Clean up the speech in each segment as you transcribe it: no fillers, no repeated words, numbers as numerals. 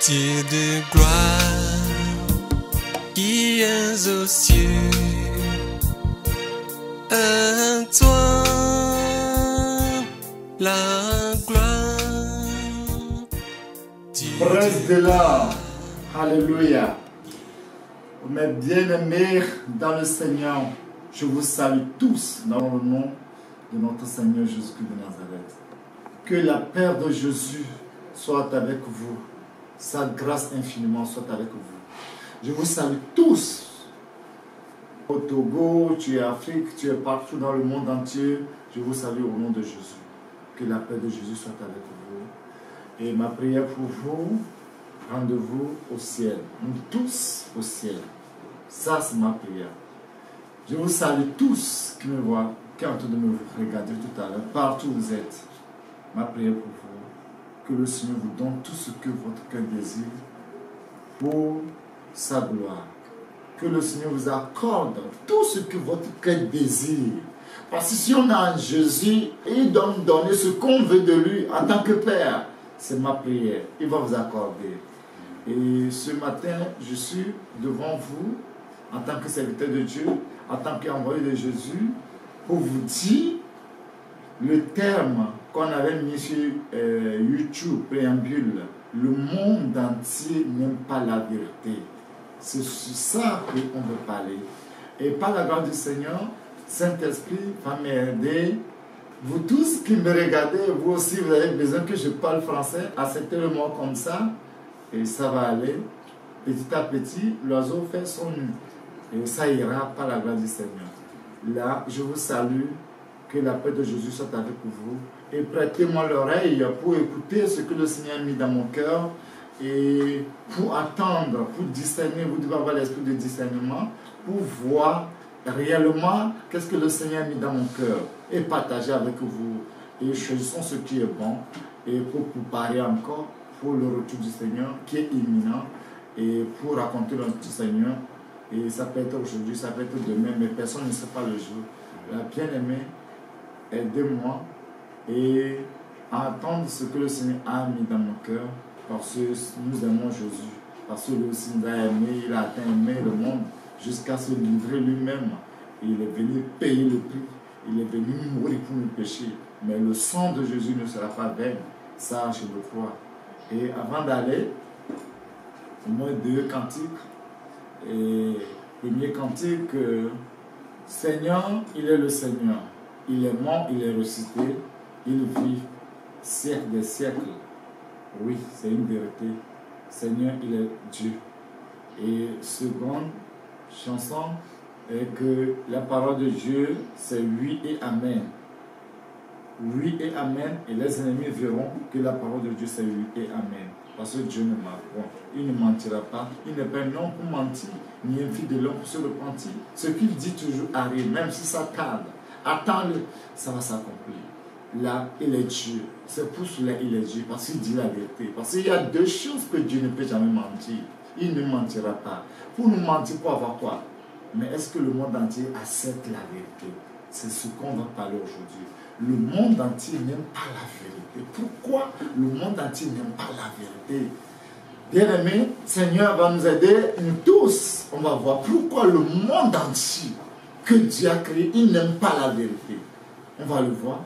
Dieu de gloire, qui es aux cieux, à toi la gloire. Prince de l'art, alléluia. Mes bien-aimés dans le Seigneur, je vous salue tous dans le nom de notre Seigneur Jésus-Christ de Nazareth. Que la paix de Jésus soit avec vous, sa grâce infiniment soit avec vous. Je vous salue tous. Au Togo, tu es Afrique, tu es partout dans le monde entier. Je vous salue au nom de Jésus. Que la paix de Jésus soit avec vous. Et ma prière pour vous, rendez-vous au ciel. Nous tous au ciel. Ça, c'est ma prière. Je vous salue tous qui me voient, qui sont en train de me regarder tout à l'heure, partout où vous êtes. Ma prière pour vous, que le Seigneur vous donne tout ce que votre cœur désire pour sa gloire. Que le Seigneur vous accorde tout ce que votre cœur désire. Parce que si on a un Jésus, il doit nous donner ce qu'on veut de lui en tant que Père. C'est ma prière. Il va vous accorder. Et ce matin, je suis devant vous en tant que serviteur de Dieu, en tant qu'envoyé de Jésus, pour vous dire le terme qu'on avait mis sur YouTube, préambule. Le monde entier n'aime pas la vérité. C'est sur ça qu'on veut parler. Et par la grâce du Seigneur, Saint-Esprit va m'aider. Vous tous qui me regardez, vous aussi, vous avez besoin que je parle français. Acceptez-le-moi comme ça. Et ça va aller. Petit à petit, l'oiseau fait son nid. Et ça ira par la grâce du Seigneur. Là, je vous salue. Que la paix de Jésus soit avec vous. Et prêtez-moi l'oreille pour écouter ce que le Seigneur a mis dans mon cœur. Et pour attendre, pour discerner, vous devez avoir l'esprit de discernement, pour voir réellement qu'est-ce que le Seigneur a mis dans mon cœur. Et partager avec vous. Et choisissons ce qui est bon. Et pour préparer encore pour le retour du Seigneur qui est imminent. Et pour raconter le retour du Seigneur. Et ça peut être aujourd'hui, ça peut être demain, mais personne ne sait pas le jour. La bien-aimée, aidez-moi et à attendre ce que le Seigneur a mis dans mon cœur, parce que nous aimons Jésus, parce que lui aussi nous a aimé, il a atteint aimé le monde jusqu'à se livrer lui-même. Il est venu payer le prix, il est venu mourir pour nos péchés, mais le sang de Jésus ne sera pas vain, ça je le crois. Et avant d'aller, au moins 2 cantiques. Et premier cantique, Seigneur, il est le Seigneur. Il est mort, il est ressuscité, il vit siècle des siècles. Oui, c'est une vérité. Seigneur, il est Dieu. Et seconde chanson est que la parole de Dieu, c'est oui et amen. Oui et amen, et les ennemis verront que la parole de Dieu, c'est oui et amen. Parce que Dieu ne ment pas. Il ne mentira pas. Il n'est pas un homme pour mentir, ni un fils de l'homme pour se repentir. Ce qu'il dit toujours arrive, même si ça tarde. Attends-le, ça va s'accomplir. Là, il est Dieu. C'est pour cela qu'il est Dieu, parce qu'il dit la vérité. Parce qu'il y a 2 choses que Dieu ne peut jamais mentir. Il ne mentira pas. Pour nous mentir, pour avoir quoi? Mais est-ce que le monde entier accepte la vérité? C'est ce qu'on va parler aujourd'hui. Le monde entier n'aime pas la vérité. Pourquoi le monde entier n'aime pas la vérité? Bien-aimés, Seigneur va nous aider, nous tous. On va voir pourquoi le monde entier que Dieu a créé, il n'aime pas la vérité. On va le voir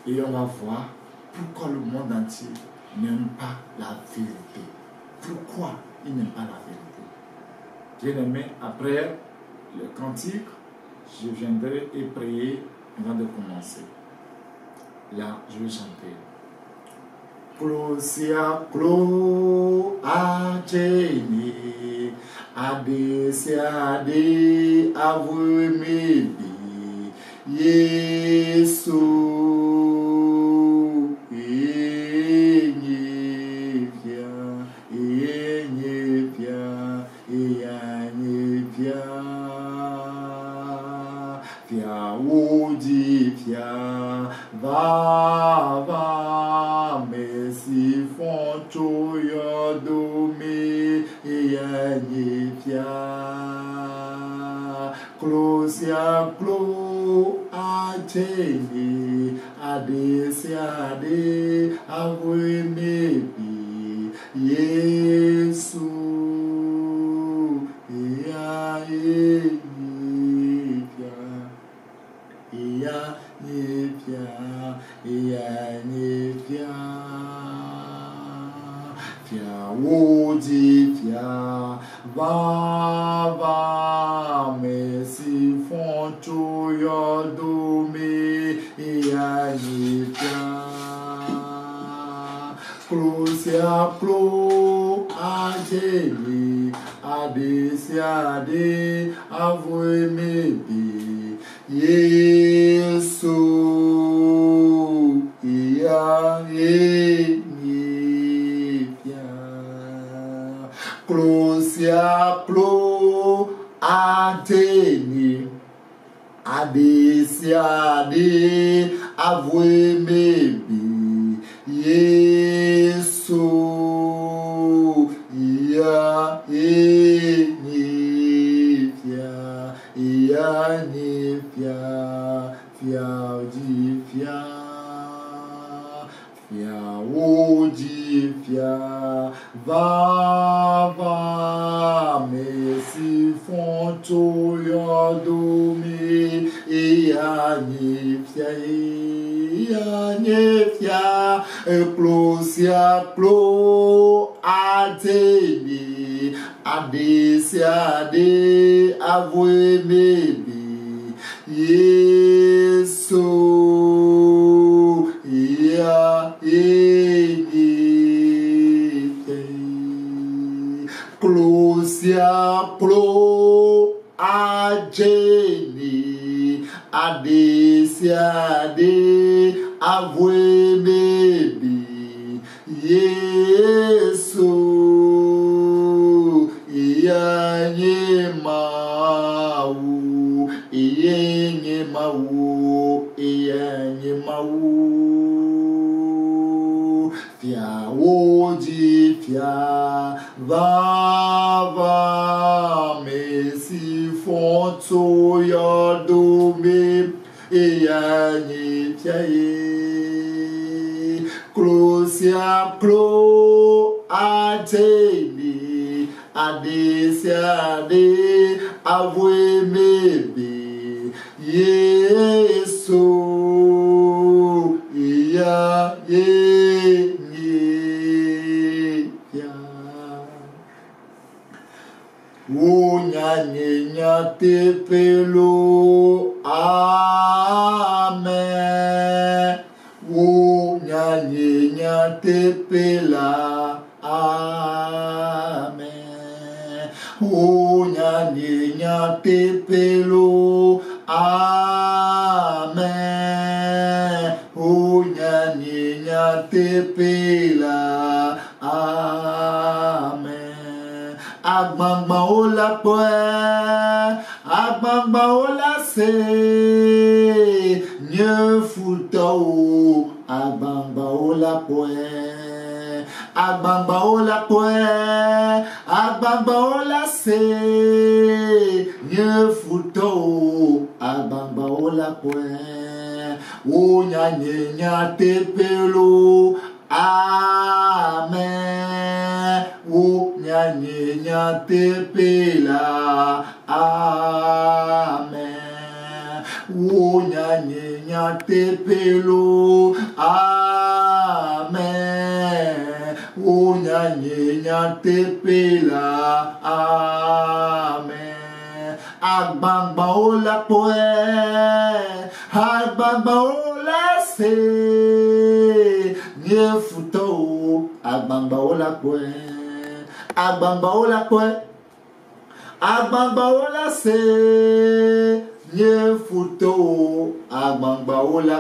et on va voir pourquoi le monde entier n'aime pas la vérité. Pourquoi il n'aime pas la vérité? Bien-aimés, après le cantique, je viendrai et prier avant de commencer. Là, je vais chanter. Closia clo ateni ade se ade avmebi Yesu va mesi fonto yodome yanifia closia clo ateni ade se ade avwe mebi va me si fonto yodo me ya yipia Closia clo ajeli adesiade avoe mebe Yesu ya Closia clo ateni adesiade avoe mebe Yesu ya nifia fia di fia oji fia va me si fonto yodo me ya nifia Closia clo ateni adesiade avoe mebe Yesu ya Closia clo ajeni adesiade avoe mebe Yesu fia oji fia va me si fonto yodo me Closia clo ateni adesiade avoe mebe Yesu ya Nyanya tepelo amen nyanya tepela amen nyanya tepelo amen nyanya tepela amen Agbangba ola se nye futa o agbangba ola se nye futa o agbangba ola o nyanya tepelo amen nyanya tepela amen nyanya tepelo amen nyanya tepela amen agbangba ola se nye futa o agbangba ola se nye futa o agbangba ola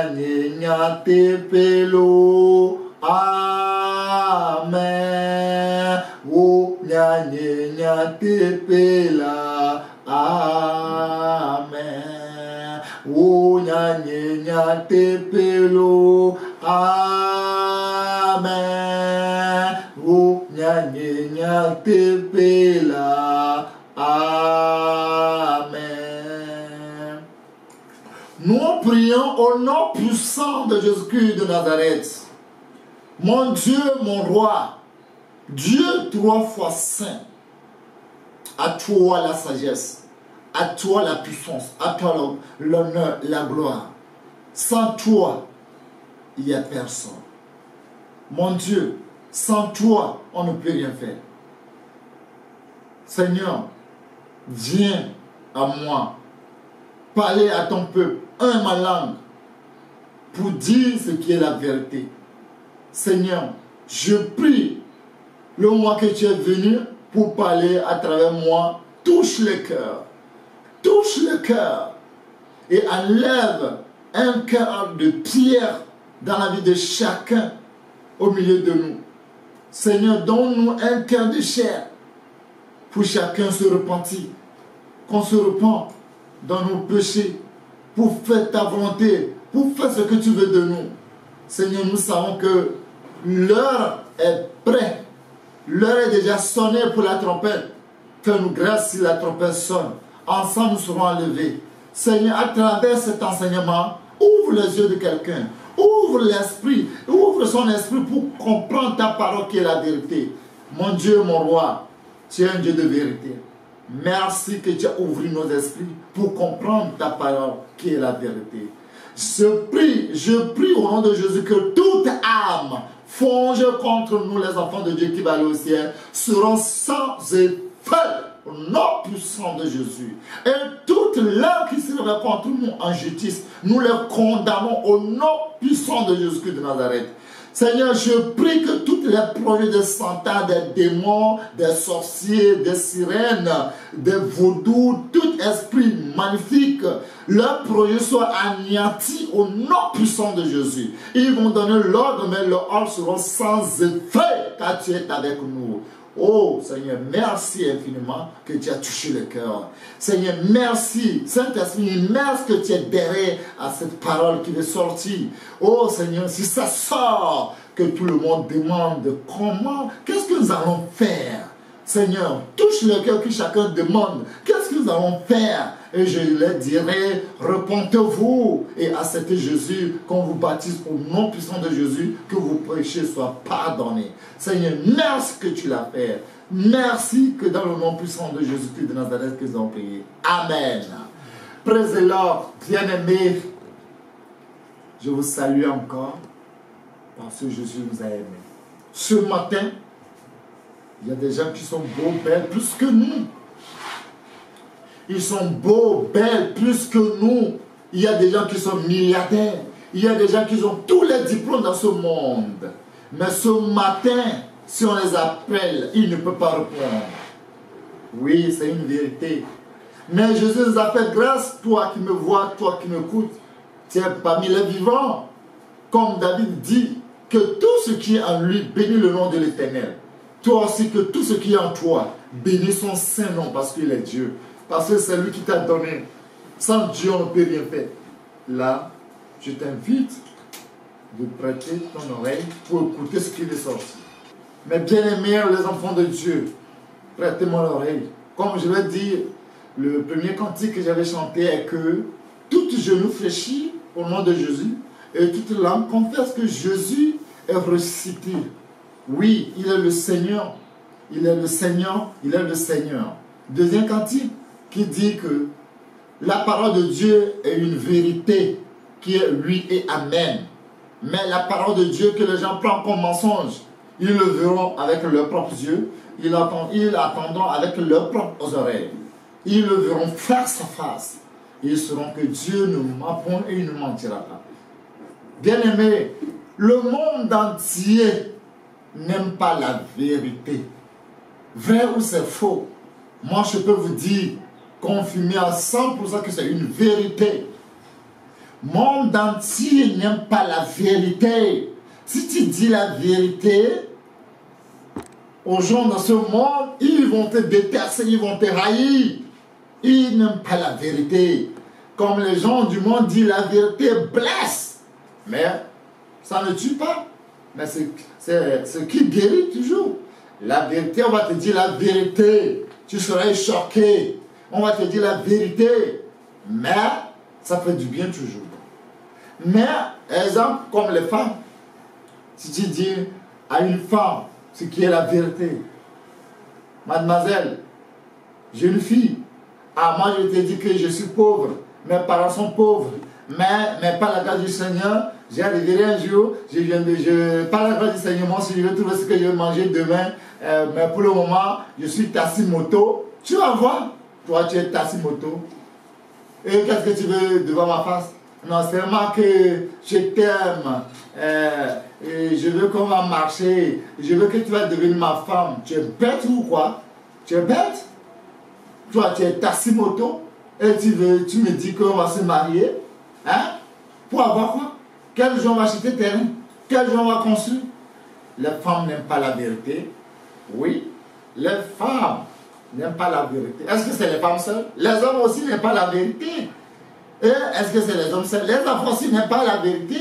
nyanya tepelo amen nyanya tepela amen nyanya tepelo amen nyanya tepela amen. Nous prions au nom puissant de Jésus-Christ de Nazareth. Mon Dieu, mon roi, Dieu 3 fois saint, à toi la sagesse, à toi la puissance, à toi l'honneur, la gloire. Sans toi, il n'y a personne. Mon Dieu, Sans toi, on ne peut rien faire. Seigneur, viens à moi. Parler à ton peuple, ma langue, pour dire ce qui est la vérité. Seigneur, je prie, le mois que tu es venu pour parler à travers moi, touche le cœur. Touche le cœur et enlève un cœur de pierre dans la vie de chacun au milieu de nous. Seigneur, donne-nous un cœur de chair pour chacun se repentir. Qu'on se repent dans nos péchés pour faire ta volonté, pour faire ce que tu veux de nous. Seigneur, nous savons que l'heure est prête. L'heure est déjà sonnée pour la trompette. Fais-nous grâce si la trompette sonne. Ensemble, nous serons enlevés. Seigneur, à travers cet enseignement, ouvre les yeux de quelqu'un. Ouvre l'esprit. Ouvre son esprit pour comprendre ta parole qui est la vérité. Mon Dieu, mon roi, tu es un Dieu de vérité. Merci que tu as ouvert nos esprits pour comprendre ta parole qui est la vérité. Je prie au nom de Jésus que toute âme forge contre nous, les enfants de Dieu qui va aller au ciel, seront sans effet au nom puissant de Jésus. Et toute langue qui se lève contre nous en justice, nous les condamnons au nom puissant de Jésus-Christ de Nazareth. Seigneur, je prie que tous les projets de Satan, des démons, des sorciers, des sirènes, des vaudous, tout esprit magnifique, leurs projets soient anéantis au nom puissant de Jésus. Ils vont donner l'ordre, mais leurs ordres seront sans effet, car tu es avec nous. Oh Seigneur, merci infiniment que tu as touché le cœur. Seigneur, merci. Saint-Esprit, merci que tu es derrière à cette parole qui est sortie. Oh Seigneur, si ça sort, que tout le monde demande comment, qu'est-ce que nous allons faire? Seigneur, touche le cœur que chacun demande. Qu'est-ce que nous allons faire? Et je leur dirai, repentez-vous et acceptez Jésus, qu'on vous baptise au nom puissant de Jésus, que vos péchés soient pardonnés. Seigneur, merci que tu l'as fait. Merci que dans le nom puissant de Jésus-Christ de Nazareth que nous avons prié. Amen. Praise the Lord, bien-aimés. Je vous salue encore parce que Jésus nous a aimés. Ce matin, il y a des gens qui sont beaux, belles, plus que nous. Ils sont beaux, belles, plus que nous. Il y a des gens qui sont milliardaires. Il y a des gens qui ont tous les diplômes dans ce monde. Mais ce matin, si on les appelle, ils ne peuvent pas répondre. Oui, c'est une vérité. Mais Jésus nous a fait grâce, toi qui me vois, toi qui m'écoutes. Tu es parmi les vivants. Comme David dit, que tout ce qui est en lui bénit le nom de l'Éternel. Toi aussi, que tout ce qui est en toi bénit son saint nom parce qu'il est Dieu. Parce que c'est lui qui t'a donné. Sans Dieu, on ne peut rien faire. Là, je t'invite de prêter ton oreille pour écouter ce qui est sorti. Mais bien aimés, les enfants de Dieu, prêtez-moi l'oreille. Comme je l'ai dit, le premier cantique que j'avais chanté est que tout genou fléchit au nom de Jésus et toute langue confesse que Jésus est ressuscité. Oui, il est le Seigneur. Il est le Seigneur. Il est le Seigneur. Deuxième cantique qui dit que la parole de Dieu est une vérité qui est oui et amen. Mais la parole de Dieu que les gens prennent comme mensonge, ils le verront avec leurs propres yeux, ils l'attendront avec leurs propres oreilles. Ils le verront face à face. Ils sauront que Dieu ne ment point et il ne mentira pas. Bien-aimés, le monde entier n'aime pas la vérité. Vrai ou c'est faux? Moi, je peux vous dire, confirmer à 100% que c'est une vérité. Le monde entier n'aime pas la vérité. Si tu dis la vérité aux gens dans ce monde, ils vont te détester, ils vont te haïr. Ils n'aiment pas la vérité. Comme les gens du monde disent, la vérité blesse. Mais ça ne tue pas. Mais c'est ce qui guérit toujours. La vérité, on va te dire la vérité. Tu seras choqué. On va te dire la vérité. Mais ça fait du bien toujours. Mais, exemple, comme les femmes. Si tu dis à une femme ce qui est la vérité. Mademoiselle, jeune fille, ah, moi je te dis que je suis pauvre. Mes parents sont pauvres. Mais par la grâce du Seigneur, J'ai arrivé un jour, par la grâce du Seigneur, moi, si je veux trouver ce que je vais manger demain, mais pour le moment, je suis Tassimoto. Tu vas voir, toi, tu es Tassimoto. Et qu'est-ce que tu veux devant ma face? Non, c'est vraiment que je t'aime. Et je veux qu'on va marcher. Je veux que tu vas devenir ma femme. Tu es bête ou quoi? Tu es bête? Toi, tu es Tassimoto. Et tu me dis qu'on va se marier. Hein? Pour avoir quoi? Quel jour on va acheter terrain? Quel jour on va construire? Les femmes n'aiment pas la vérité. Oui, les femmes n'aiment pas la vérité. Est-ce que c'est les femmes seules? Les hommes aussi n'aiment pas la vérité. Et est-ce que c'est les hommes seuls? Les enfants aussi n'aiment pas la vérité.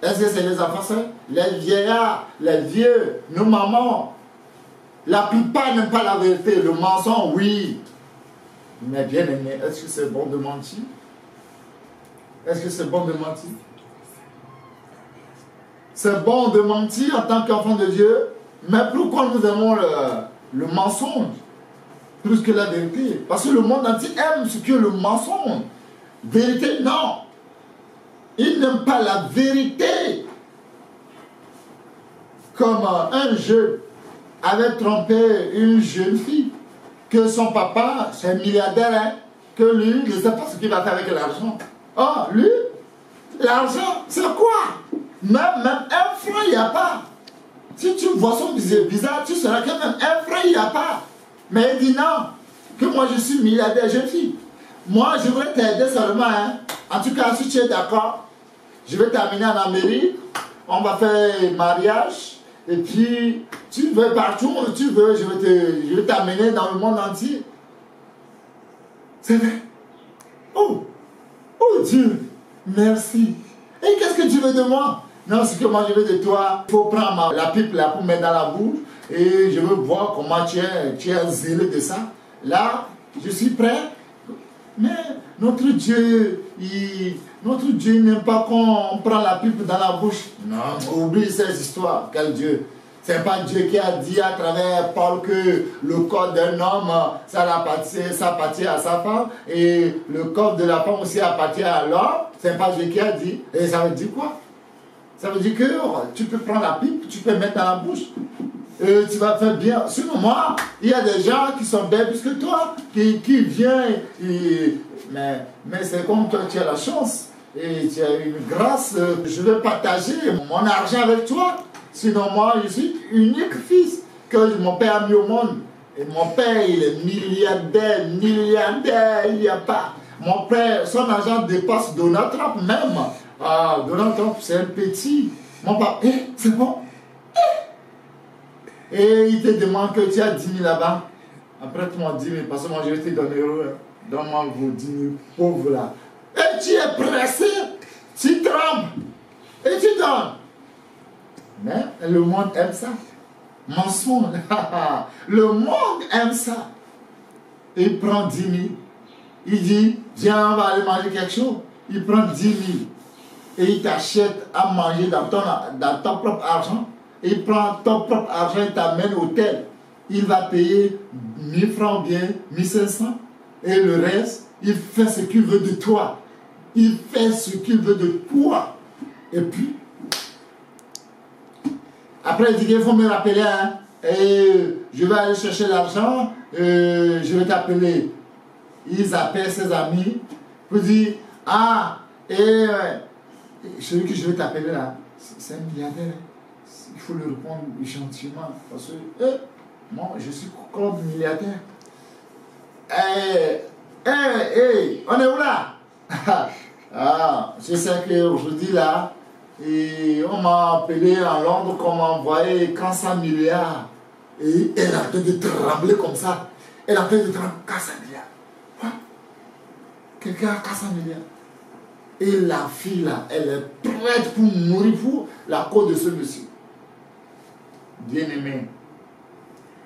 Est-ce que c'est les enfants seuls? Les vieillards, les vieux, nos mamans. La plupart n'aiment pas la vérité. Le mensonge, oui. Mais bien aimé, est-ce que c'est bon de mentir? Est-ce que c'est bon de mentir? C'est bon de mentir en tant qu'enfant de Dieu, mais pourquoi nous aimons le mensonge plus que la vérité? Parce que le monde entier aime ce que le mensonge. Vérité, non. Il n'aime pas la vérité. Comme un jeune avait trompé une jeune fille, que son papa, c'est un milliardaire, hein, que lui, il ne sait pas ce qu'il va faire avec l'argent. Oh, lui, l'argent, c'est quoi? Même un franc, il n'y a pas. Si tu vois son visage, tu sauras que même un franc, il n'y a pas. Mais il dit non, que moi je suis milliardaire, jeune fille. Moi, je voudrais t'aider seulement. Hein. En tout cas, si tu es d'accord, je vais t'amener en Amérique. On va faire mariage. Et puis, tu veux partout où tu veux, je vais t'amener dans le monde entier. C'est vrai. Oh Dieu, merci. Et qu'est-ce que tu veux de moi? Non, ce que moi je veux de toi, il faut prendre la pipe là pour mettre dans la bouche. Et je veux voir comment tu es zélé de ça. Là, je suis prêt. Mais notre Dieu n'aime pas qu'on prend la pipe dans la bouche. Non, oublie ces histoires. Quel Dieu? C'est pas Dieu qui a dit à travers Paul que le corps d'un homme, ça appartient à sa femme. Et le corps de la femme aussi appartient à l'homme. C'est pas Dieu qui a dit. Et ça veut dire quoi? Ça veut dire que tu peux prendre la pipe, tu peux mettre dans la bouche. Et tu vas faire bien. Sinon, moi, il y a des gens qui sont bien plus que toi, qui viennent. Mais c'est comme toi, tu as la chance. Et tu as une grâce. Je vais partager mon argent avec toi. Sinon, moi, je suis unique fils que mon père a mis au monde. Et mon père, il est milliardaire, il n'y a pas. Mon père, son argent dépasse Donald Trump même. Ah, Donald Trump, c'est un petit. Mon papa, c'est bon. Et il te demande que tu as 10 000 là-bas. Après, tu m'as 10 000, parce que moi, je vais te donner euros. Donne-moi vos 10 000 pauvres là. Et tu es pressé, tu trembles, et tu donnes. Mais le monde aime ça. Mensonge. Le monde aime ça. Il prend 10 000. Il dit, viens, on va aller manger quelque chose. Il prend 10 000. Et il t'achète à manger dans ton propre argent. Il prend ton propre argent et t'amène au hôtel. Il va payer 1000 francs bien, 1500. Et le reste, il fait ce qu'il veut de toi. Il fait ce qu'il veut de toi. Et puis, après il dit qu'il faut me rappeler, hein, et je vais aller chercher l'argent, je vais t'appeler. Ils appellent ses amis pour dire, celui que je vais t'appeler là, c'est un milliardaire. Il faut lui répondre gentiment. Parce que, moi, je suis comme milliardaire. On est où là? Je sais qu'aujourd'hui là, on m'a appelé en Londres qu'on m'a envoyé 400 milliards. Et elle est en train de trembler comme ça. Elle est en train de trembler 400 milliards. Quoi? Quelqu'un a 400 milliards. Et la fille là, elle est prête pour mourir pour la cause de ce monsieur. Bien-aimé,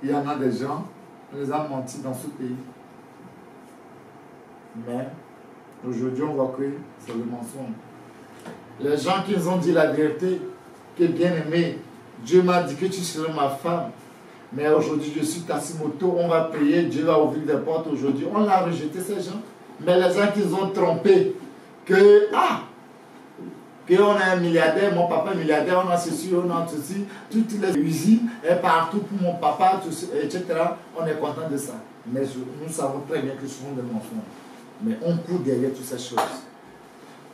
il y en a des gens, on les a menti dans ce pays. Mais aujourd'hui, on voit que c'est le mensonge. Les gens qui nous ont dit la vérité, que bien-aimé, Dieu m'a dit que tu serais ma femme. Mais aujourd'hui, je suis Tassimoto, on va payer, Dieu va ouvrir des portes aujourd'hui. On a rejeté ces gens. Mais les gens qui nous ont trompés, que, qu'on est un milliardaire, mon papa est milliardaire, on a ceci, on a ceci, toutes les usines, et partout pour mon papa, tout, etc. On est content de ça. Mais nous savons très bien que ce sont des mensonges. Mais on court derrière toutes ces choses.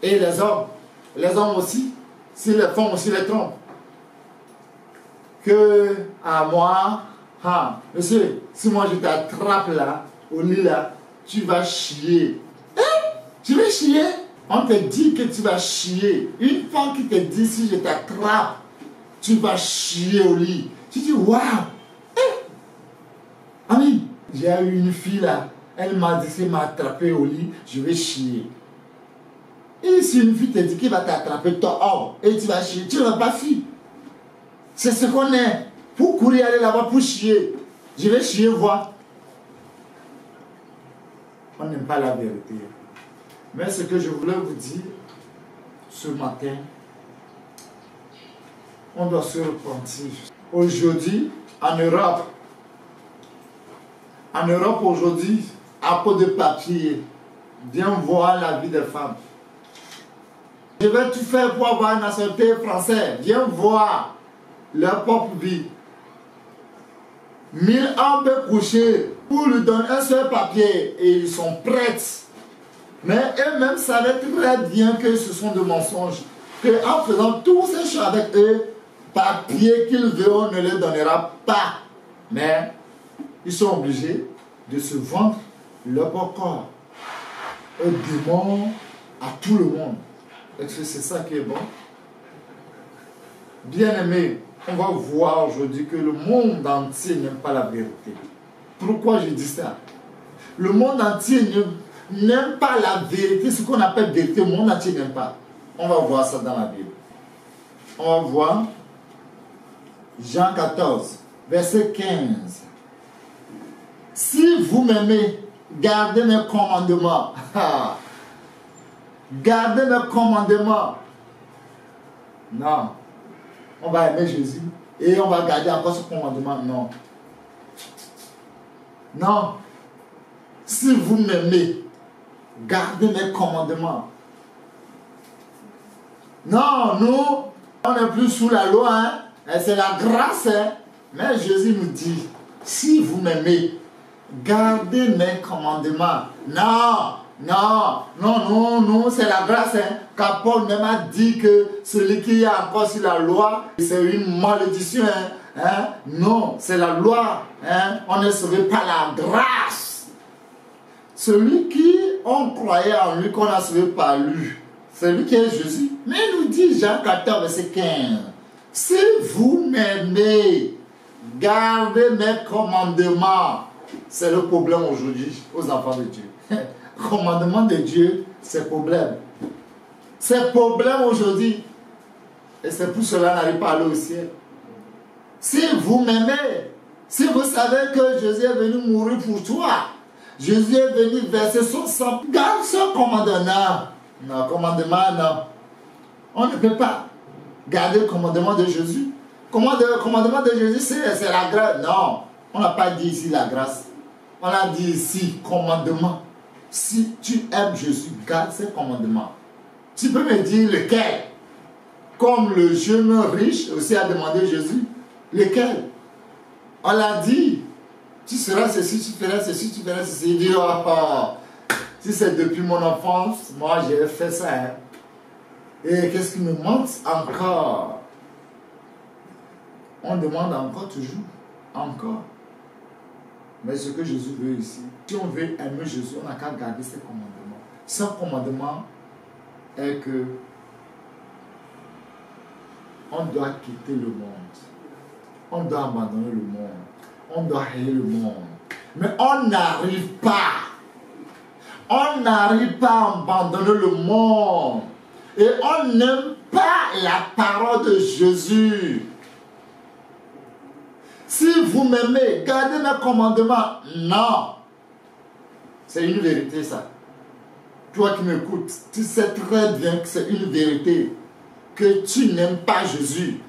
Et les hommes aussi, s'ils les font aussi les trompent. Que à moi, monsieur, si moi je t'attrape là, au lit là, tu vas chier. Tu vas chier? On te dit que tu vas chier. Une femme qui te dit si je t'attrape, tu vas chier au lit. Tu dis waouh! Ami, j'ai eu une fille là, elle m'a dit qu'elle m'a attrapé au lit, je vais chier. Et si une fille te dit qu'il va t'attraper toi, et tu vas chier, tu ne vas pas fuir. C'est ce qu'on est. Pour courir aller là-bas pour chier. Je vais chier voir. On n'aime pas la vérité. Mais ce que je voulais vous dire ce matin, on doit se repentir. Aujourd'hui, en Europe aujourd'hui, à cause de papier, viens voir la vie des femmes. Je vais tout faire pour avoir une nationalité française. Viens voir leur propre vie. 1000 hommes peuvent coucher pour lui donner un seul papier et ils sont prêts. Mais eux-mêmes savaient très bien que ce sont des mensonges. Qu'en faisant tous ces choses avec eux, papier qu'ils veulent, on ne les donnera pas. Mais ils sont obligés de se vendre leur corps aux démons, à tout le monde. Est-ce que c'est ça qui est bon? Bien-aimés, on va voir aujourd'hui que le monde entier n'aime pas la vérité. Pourquoi je dis ça? Le monde entier n'aime pas la vérité, ce qu'on appelle vérité, le monde entier n'aime pas. On va voir ça dans la Bible. On va voir Jean 14, verset 15. Si vous m'aimez, gardez mes commandements. Gardez mes commandements. Non. On va aimer Jésus et on va garder encore ce commandement. Non. Non. Si vous m'aimez, gardez mes commandements. Non, nous, on n'est plus sous la loi, hein? C'est la grâce, hein? Mais Jésus nous dit, si vous m'aimez, gardez mes commandements. Non, non, non, non, non, c'est la grâce, hein? Car Paul même a dit que celui qui est encore sur la loi, c'est une malédiction, hein? Non, c'est la loi, hein? On est sauvé par la grâce. Celui qui, on croyait en lui, qu'on a sauvé par lui, c'est lui qui est Jésus. Mais il nous dit, Jean 14, verset 15, si vous m'aimez, gardez mes commandements. C'est le problème aujourd'hui aux enfants de Dieu. Commandement de Dieu, c'est problème. C'est problème aujourd'hui. Et c'est pour cela qu'on n'arrive pas à aller au ciel. Si vous m'aimez, si vous savez que Jésus est venu mourir pour toi, Jésus est venu verser son sang, garde ce commandement. Non, commandement, non. On ne peut pas garder le commandement de Jésus. Le commandement de Jésus, c'est la grâce. Non, on n'a pas dit ici la grâce. On a dit ici commandement. Si tu aimes Jésus, garde ses commandements. Tu peux me dire lequel? Comme le jeune riche aussi a demandé Jésus. Lequel? On l'a dit. Tu seras ceci, tu feras ceci, tu feras ceci. Il dit, si c'est depuis mon enfance, moi j'ai fait ça. Hein. Et qu'est-ce qui me manque encore? On demande encore toujours. Encore. Mais ce que Jésus veut ici, si on veut aimer Jésus, on n'a qu'à garder ses commandements. Son commandement est que on doit quitter le monde. On doit abandonner le monde. On doit haïr le monde. Mais on n'arrive pas. On n'arrive pas à abandonner le monde. Et on n'aime pas la parole de Jésus. Si vous m'aimez, gardez mes commandements. Non. C'est une vérité ça. Toi qui m'écoutes, tu sais très bien que c'est une vérité. Que tu n'aimes pas Jésus.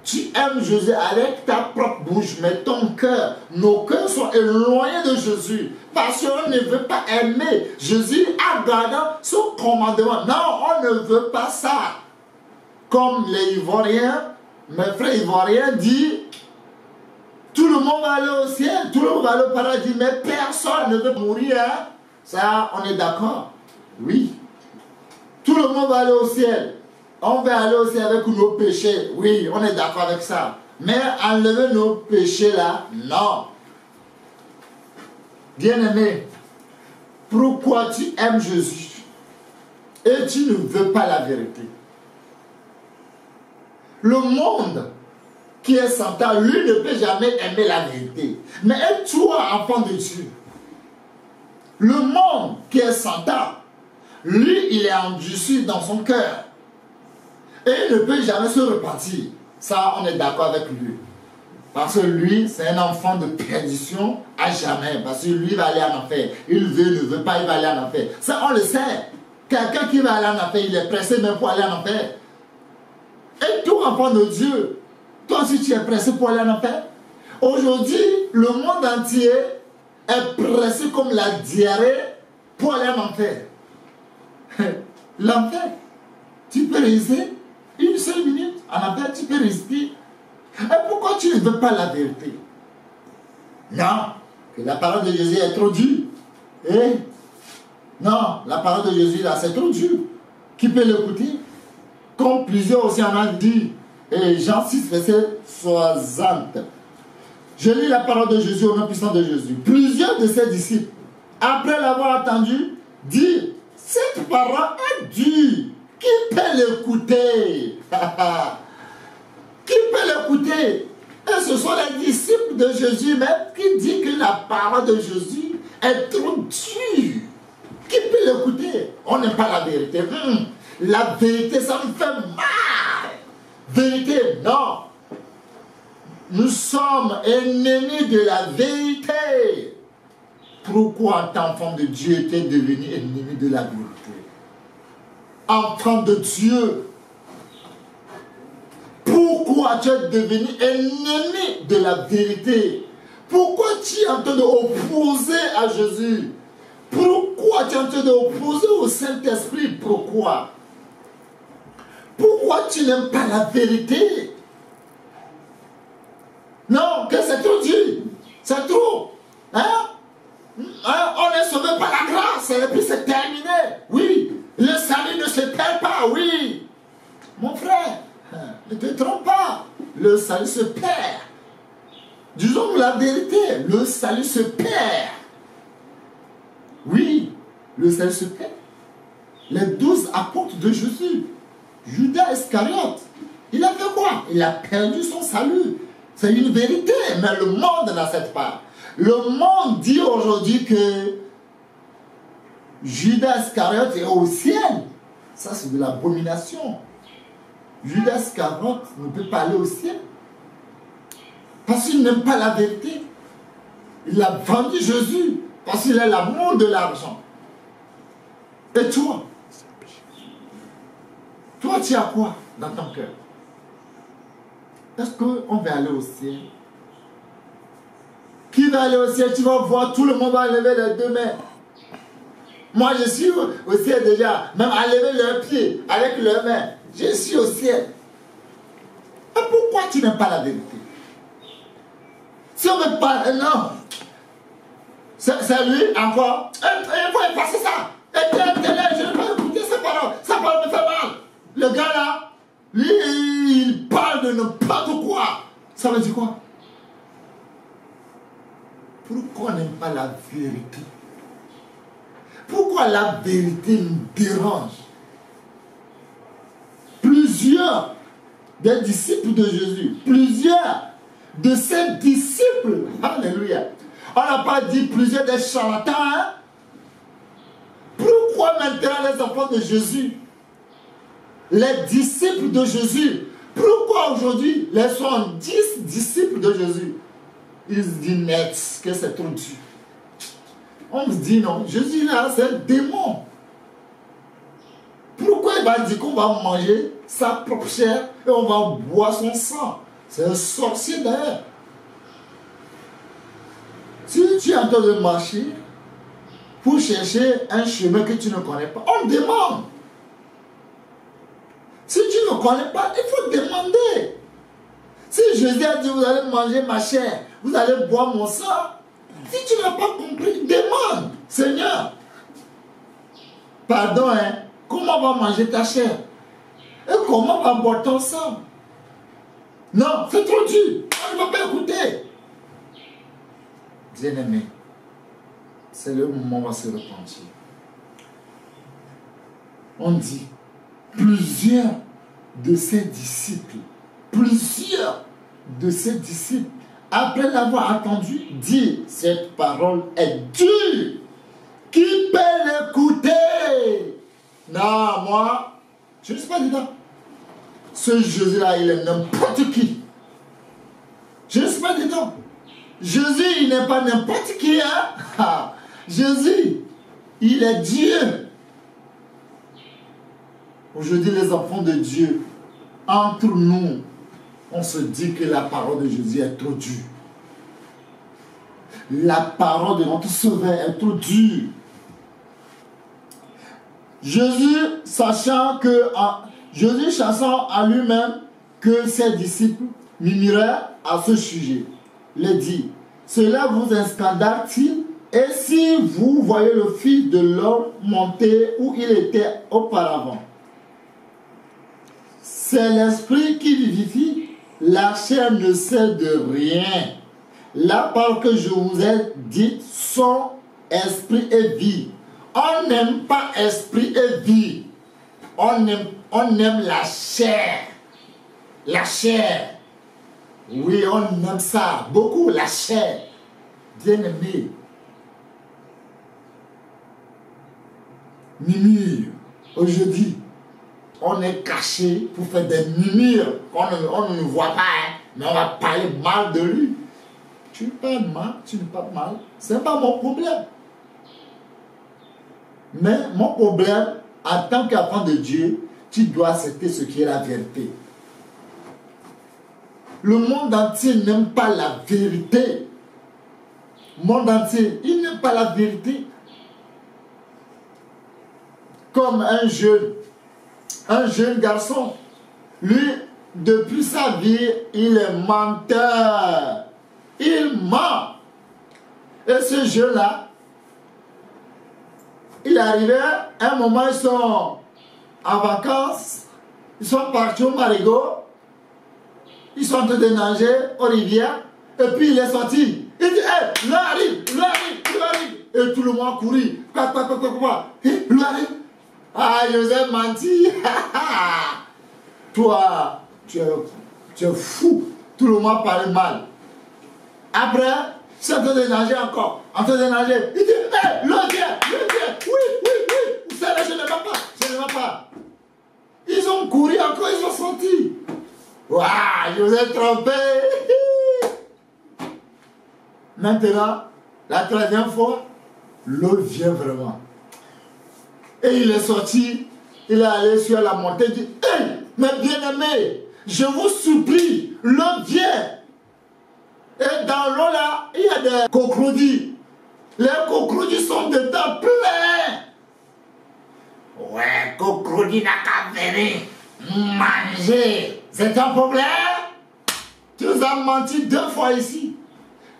Tu aimes Jésus avec ta propre bouche, mais ton cœur, nos cœurs sont éloignés de Jésus. Parce qu'on ne veut pas aimer Jésus en gardant son commandement. Non, on ne veut pas ça. comme les Ivoiriens, mes frères Ivoiriens disent, tout le monde va aller au ciel, tout le monde va aller au paradis, mais personne ne veut mourir. Hein? Ça, on est d'accord. Oui. Tout le monde va aller au ciel. On va aller au ciel avec nos péchés. Oui, on est d'accord avec ça. Mais enlever nos péchés là, non. Bien-aimé, pourquoi tu aimes Jésus et tu ne veux pas la vérité? Le monde qui est sans toi, lui ne peut jamais aimer la vérité. Mais toi, enfant de Dieu, le monde qui est sans toi, lui, il est endurci dans son cœur. Et il ne peut jamais se repentir. Ça, on est d'accord avec lui. Parce que lui, c'est un enfant de perdition à jamais. Parce que lui va aller en enfer. Il veut, ne veut pas, il va aller en enfer. Ça, on le sait. Quelqu'un qui va aller en enfer, il est pressé même pour aller en enfer. Et toi, enfant de Dieu, toi aussi tu es pressé pour aller en enfer. Aujourd'hui, le monde entier est pressé comme la diarrhée pour aller en enfer. L'enfer, tu peux résister une seule minute. En enfer, tu peux résister. Et pourquoi tu ne veux pas la vérité? Non, que la parole de Jésus est trop dure. Eh? Non, la parole de Jésus là, c'est trop dur. Qui peut l'écouter? Comme plusieurs aussi en ont dit. Et Jean 6, verset 60. Je lis la parole de Jésus au nom puissant de Jésus. Plusieurs de ses disciples, après l'avoir entendu, disent, cette parole est dure. Qui peut l'écouter? Qui peut l'écouter? Et ce sont les disciples de Jésus même qui disent que la parole de Jésus est trop dure. Qui peut l'écouter? On n'aime pas la vérité. La vérité, ça nous fait mal. Vérité, non. Nous sommes ennemis de la vérité. Pourquoi, en tant qu'enfant de Dieu, tu es devenu ennemi de la vérité? Enfant de Dieu, pourquoi tu es devenu ennemi de la vérité? Pourquoi tu es en train d'opposer à Jésus? Pourquoi tu es en train d'opposer au Saint-Esprit? Pourquoi? Pourquoi tu n'aimes pas la vérité? Non, que c'est trop dur. C'est trop. Hein? On est sauvé par la grâce et puis c'est terminé. Oui, le salut ne se perd pas, oui. Mon frère, ne te trompe pas. Le salut se perd. Disons la vérité, le salut se perd. Oui, le salut se perd. Les 12 apôtres de Jésus, Judas Iscariote, il a fait quoi? Il a perdu son salut. C'est une vérité, mais le monde n'accepte pas. Le monde dit aujourd'hui que Judas Iscariote est au ciel. Ça, c'est de l'abomination. Judas Iscariote ne peut pas aller au ciel. Parce qu'il n'aime pas la vérité. Il a vendu Jésus parce qu'il a l'amour de l'argent. Et toi? Toi, tu as quoi dans ton cœur? Est-ce qu'on va aller au ciel? Qui va aller au ciel? Tu vas voir, tout le monde va lever les deux mains. Moi, je suis au ciel déjà, même à lever leurs pieds avec leurs mains. Je suis au ciel. Et pourquoi tu n'aimes pas la vérité? Si on veut pas, non. C'est lui encore. Il faut effacer ça. Et je ne peux pas écouter sa parole. Sa parole me fait mal. Le gars là, lui, il parle de n'importe quoi. Ça veut dire quoi? Pourquoi on n'aime pas la vérité? Pourquoi la vérité nous dérange? Plusieurs des disciples de Jésus, plusieurs de ses disciples, alléluia. On n'a pas dit plusieurs des charlatans, hein? Pourquoi maintenant les enfants de Jésus, les disciples de Jésus, pourquoi aujourd'hui les 70 disciples de Jésus, ils se disent net que c'est trop dur? On se dit non, Jésus là c'est un démon. Pourquoi il va dire qu'on va manger sa propre chair et on va boire son sang? C'est un sorcier d'ailleurs. Si tu es en train de marcher pour chercher un chemin que tu ne connais pas, on demande. Si tu ne ne connaît pas, il faut demander. Si Jésus a dit, vous allez manger ma chair, vous allez boire mon sang, si tu n'as pas compris, demande. Seigneur, pardon, hein, comment on va manger ta chair? Et comment on va boire ton sang? Non, c'est trop dur. On ne va pas écouter. Bien-aimé, c'est le moment où on va se repentir. On dit, plusieurs de ses disciples, après l'avoir entendu dire, cette parole est dure. Qui peut l'écouter? Non, moi, je ne suis pas dedans. Ce Jésus-là, il est n'importe qui. Je ne suis pas dedans. Jésus, il n'est pas n'importe qui. Hein? Jésus, il est Dieu. Aujourd'hui, les enfants de Dieu, entre nous, on se dit que la parole de Jésus est trop dure. La parole de notre Sauveur est trop dure. Jésus, sachant à lui-même que ses disciples murmuraient à ce sujet, les dit, cela vous scandale-t-il? Et si vous voyez le Fils de l'homme monter où il était auparavant? C'est l'esprit qui vivifie, la chair ne sait de rien. La parole que je vous ai dite sont esprit et vie. On n'aime pas esprit et vie. On aime la chair. La chair. Oui, on aime ça. Beaucoup, la chair. Bien-aimé. Murmure. Aujourd'hui, on est caché pour faire des murmures. On ne voit pas, hein, mais on va parler mal de lui. Tu parles mal, tu ne parles mal. Ce n'est pas mon problème. Mais mon problème, en tant qu'enfant de Dieu, tu dois accepter ce qui est la vérité. Le monde entier n'aime pas la vérité. Le monde entier, il n'aime pas la vérité. Comme un jeune garçon, lui, depuis sa vie, il est menteur. Il ment. Et ce jeune-là, il arrivait, à un moment, ils sont en vacances, ils sont partis au Marigot, ils sont en train de nager aux rivières, et puis il est sorti. Il dit, hé, l'eau arrive. Et tout le monde courit. Quoi. L'eau arrive. Ah, je vous ai menti. Toi, tu es fou. Tout le monde parlait mal. Après, c'est en train de nager encore. En train de nager. Il dit, hé, l'eau vient. Oui. Ça là, je ne vais pas. Ils ont couru encore, ils sont sortis. Waouh, je vous ai trompé. Maintenant, la troisième fois, l'eau vient vraiment. Et il est sorti, il est allé sur la montée, il dit, hé, mes bien-aimés, je vous supplie, l'eau vient. Et dans l'eau là, il y a des crocodiles. Les crocodiles sont dedans pleins. Ouais, crocodile n'a qu'à venir manger. C'est un problème? Tu nous as menti 2 fois ici.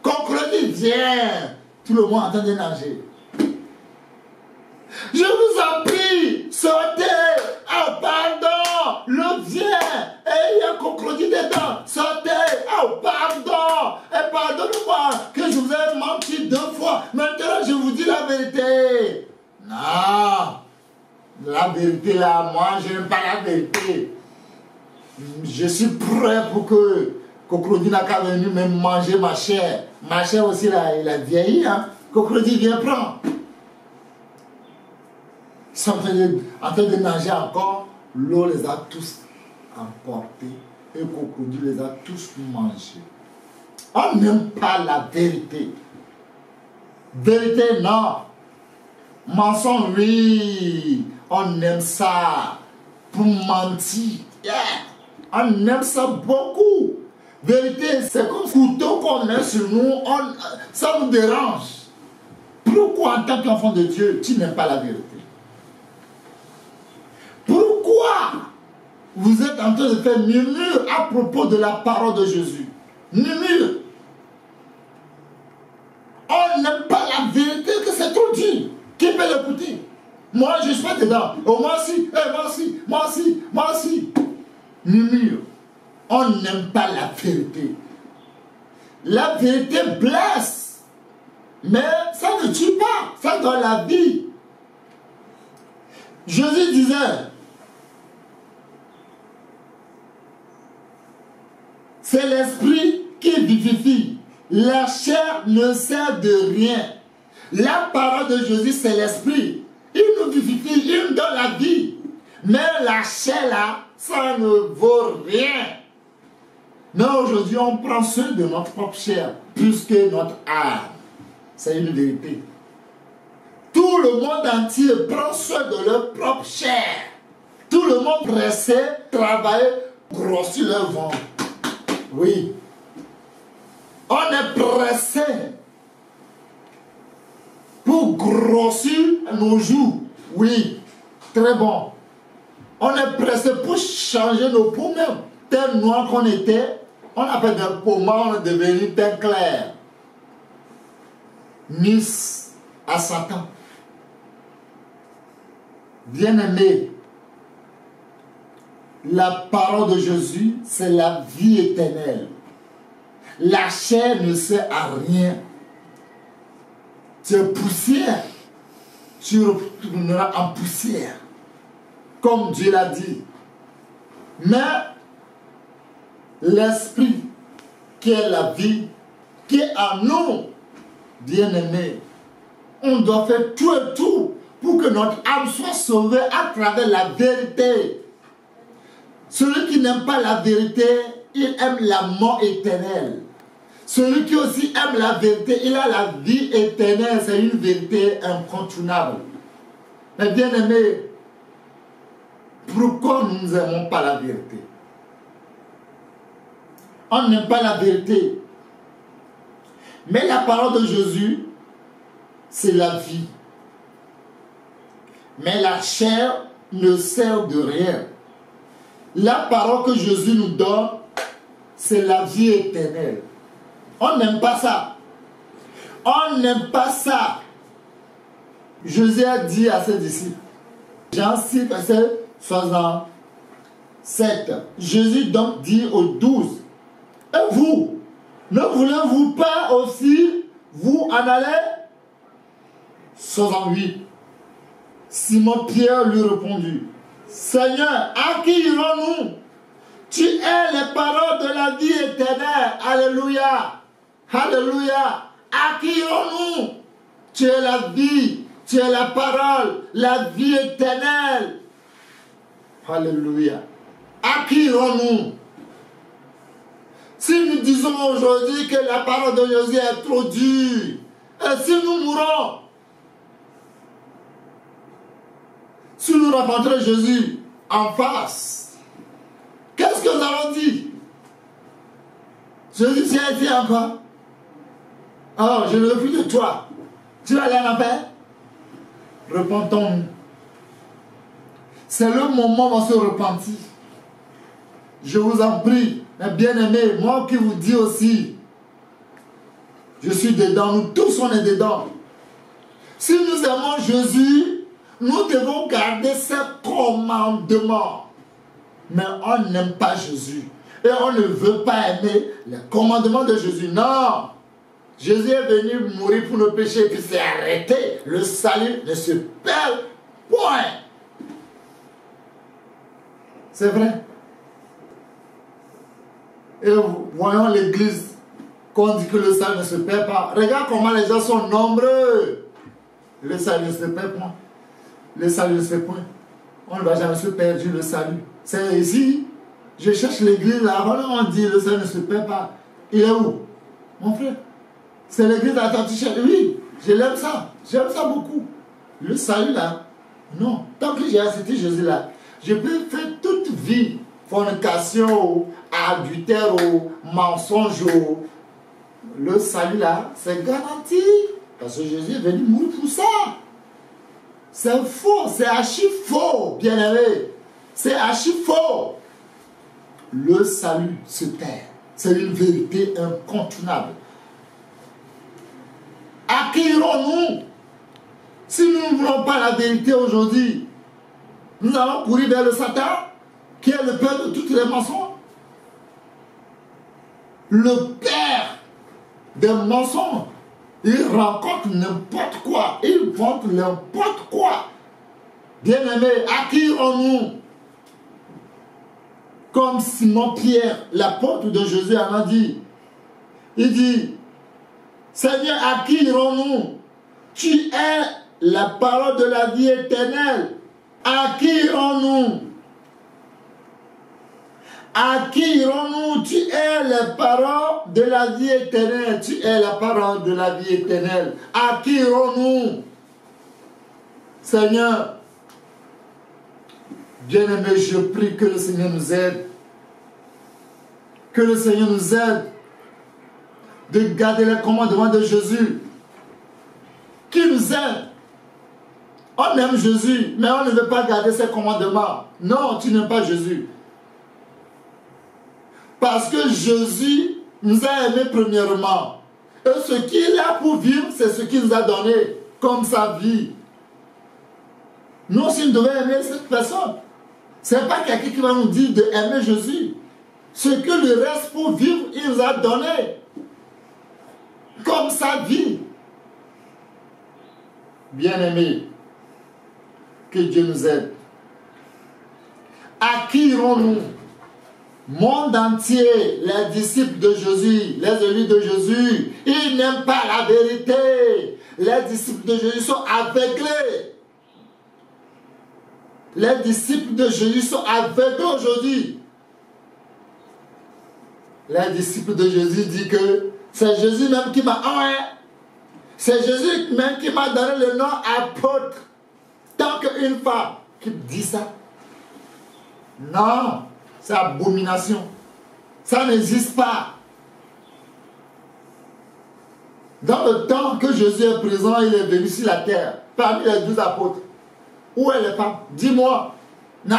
Crocodile, viens. Tout le monde est en train de nager. Je vous en prie, sortez. Oh, pardon, l'eau vient. Et il y a un crocodile dedans. Sortez. Oh, pardon. Et pardonnez-moi que je vous ai menti 2 fois. Maintenant, je vous dis la vérité. Non. La vérité là, moi, je n'aime pas la vérité. Je suis prêt pour que crocodile n'a qu'à venir me manger ma chair. Ma chair aussi, là, il a vieilli. Hein. Crocodile, viens prendre. Ils sont en train de nager encore. L'eau les a tous emportés. Et le crocodile les a tous mangés. On n'aime pas la vérité. Vérité, non. Mensonge, oui. On aime ça. Pour mentir. Yeah. On aime ça beaucoup. Vérité, c'est comme un couteau qu'on met sur nous. Ça nous dérange. Pourquoi en tant qu'enfant de Dieu, tu n'aimes pas la vérité? Pourquoi? vous êtes en train de faire murmure à propos de la parole de Jésus. Murmure. On n'aime pas la vérité, que c'est trop dur. Qui peut l'écouter? Moi, je suis pas dedans. Oh, moi aussi, moi aussi, moi aussi, moi aussi. Murmure. On n'aime pas la vérité. La vérité blesse. Mais ça ne tue pas. Ça donne la vie. Jésus disait, c'est l'esprit qui vivifie. La chair ne sert de rien. La parole de Jésus, c'est l'esprit. Il nous vivifie, il nous donne la vie. Mais la chair, là, ça ne vaut rien. Mais aujourd'hui, on prend soin de notre propre chair plus que notre âme. C'est une vérité. Tout le monde entier prend soin de leur propre chair. Tout le monde pressé, travaille, grossit leur ventre. Oui. On est pressé pour grossir nos joues. Oui, très bon. On est pressé pour changer nos peaux même. Tel noir qu'on était, on a fait des pommades, on est devenu teint clair. Miss à Satan. Bien-aimé, la parole de Jésus, c'est la vie éternelle. La chair ne sert à rien. Tu es poussière, tu retourneras en poussière, comme Dieu l'a dit. Mais l'esprit qui est la vie, qui est en nous, bien-aimé, on doit faire tout et tout pour que notre âme soit sauvée à travers la vérité. Celui qui n'aime pas la vérité, il aime la mort éternelle. Celui qui aussi aime la vérité, il a la vie éternelle. C'est une vérité incontournable. Mais bien aimé, pourquoi nous n'aimons pas la vérité? On n'aime pas la vérité. Mais la parole de Jésus, c'est la vie. Mais la chair ne sert de rien. La parole que Jésus nous donne, c'est la vie éternelle. On n'aime pas ça. On n'aime pas ça. Jésus a dit à ses disciples, Jean 6, verset 67. Jésus donc dit aux 12, et vous, ne voulez-vous pas aussi vous en aller? 68. Simon Pierre lui répondit, Seigneur, à qui irons-nous? Tu es les paroles de la vie éternelle. Alléluia. Alléluia. À qui irons-nous? Tu es la vie, tu es la parole, la vie éternelle. Alléluia. À qui irons-nous? Si nous disons aujourd'hui que la parole de Jésus est trop dure, et si nous mourons, si nous rencontrons Jésus en face, qu'est-ce que nous allons dire? Jésus, tu as été encore? Oh, je ne veux plus de toi. Tu vas aller en enfer? Repentons-nous. C'est le moment de se repentir. Je vous en prie, mes bien-aimés, moi qui vous dis aussi, je suis dedans, nous tous on est dedans. Si nous aimons Jésus, nous devons garder ses commandements. Mais on n'aime pas Jésus. Et on ne veut pas aimer les commandements de Jésus. Non! Jésus est venu mourir pour nos péchés, puis c'est arrêté. Le salut ne se perd point. C'est vrai. Et voyons l'église, qu'on dit que le salut ne se perd pas. Regarde comment les gens sont nombreux. Le salut ne se perd point. Le salut ne se perd point. On ne va jamais se perdre le salut. C'est ici. Je cherche l'église là. Voilà, on dit le salut ne se perd pas. Il est où? Mon frère. C'est l'église à Tantichel. Oui, je l'aime ça. J'aime ça beaucoup. Le salut là. Non. Tant que j'ai accepté Jésus là, je peux faire toute vie. Fornication, adultère, mensonge. Le salut là, c'est garanti. Parce que Jésus est venu mourir pour ça. C'est faux, c'est archi faux, bien-aimé. C'est archi faux. le salut se terre. C'est une vérité incontournable. À qui irons-nous si nous ne voulons pas la vérité aujourd'hui? Nous allons courir vers le Satan, qui est le père de toutes les mensonges. Le père des mensonges. Il raconte n'importe quoi. Il vante n'importe quoi. Bien-aimés, à qui irons-nous? Comme Simon-Pierre, l'apôtre de Jésus, en a dit. Il dit, Seigneur, à qui irons-nous? Tu es la parole de la vie éternelle. À qui irons-nous? À qui irons-nous? Tu es la parole de la vie éternelle. Tu es la parole de la vie éternelle. À qui irons-nous? Seigneur, bien-aimé, je prie que le Seigneur nous aide. Que le Seigneur nous aide de garder les commandements de Jésus. Qui nous aide? On aime Jésus, mais on ne veut pas garder ses commandements. Non, tu n'aimes pas Jésus. Parce que Jésus nous a aimés premièrement. Et ce qu'il a pour vivre, c'est ce qu'il nous a donné comme sa vie. Nous aussi, nous devons aimer cette personne. Ce n'est pas quelqu'un qui va nous dire d'aimer Jésus. Ce que lui reste pour vivre, il nous a donné comme sa vie. Bien-aimés, que Dieu nous aide. À qui irons-nous? Monde entier, les disciples de Jésus, les élus de Jésus, ils n'aiment pas la vérité. Les disciples de Jésus sont aveuglés. Les disciples de Jésus sont aveuglés aujourd'hui. Les disciples de Jésus disent que c'est Jésus même qui m'a envoyé. C'est Jésus même qui m'a donné le nom apôtre. Tant qu'une femme qui dit ça. Non, c'est abomination. Ça n'existe pas. Dans le temps que Jésus est présent, il est venu sur la terre, parmi les 12 apôtres. Où est les femmes? Dis-moi. Non,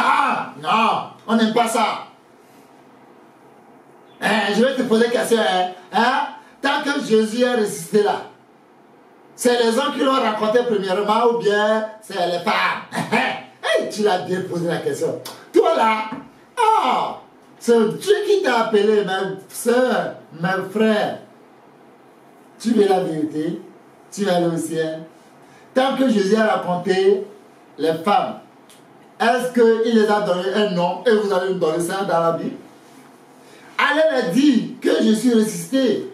non, on n'aime pas ça. Je vais te poser une question. Tant que Jésus est ressuscité là, c'est les hommes qui l'ont raconté premièrement ou bien c'est les femmes? Tu l'as bien posé la question. Toi là, c'est Dieu qui t'a appelé, mes soeurs, mes frères. Tu veux la vérité, tu vas aller au ciel. Tant que Jésus a raconté les femmes, est-ce qu'il les a donné un nom et vous allez nous donner ça dans la Bible? Allez leur dire que je suis ressuscité.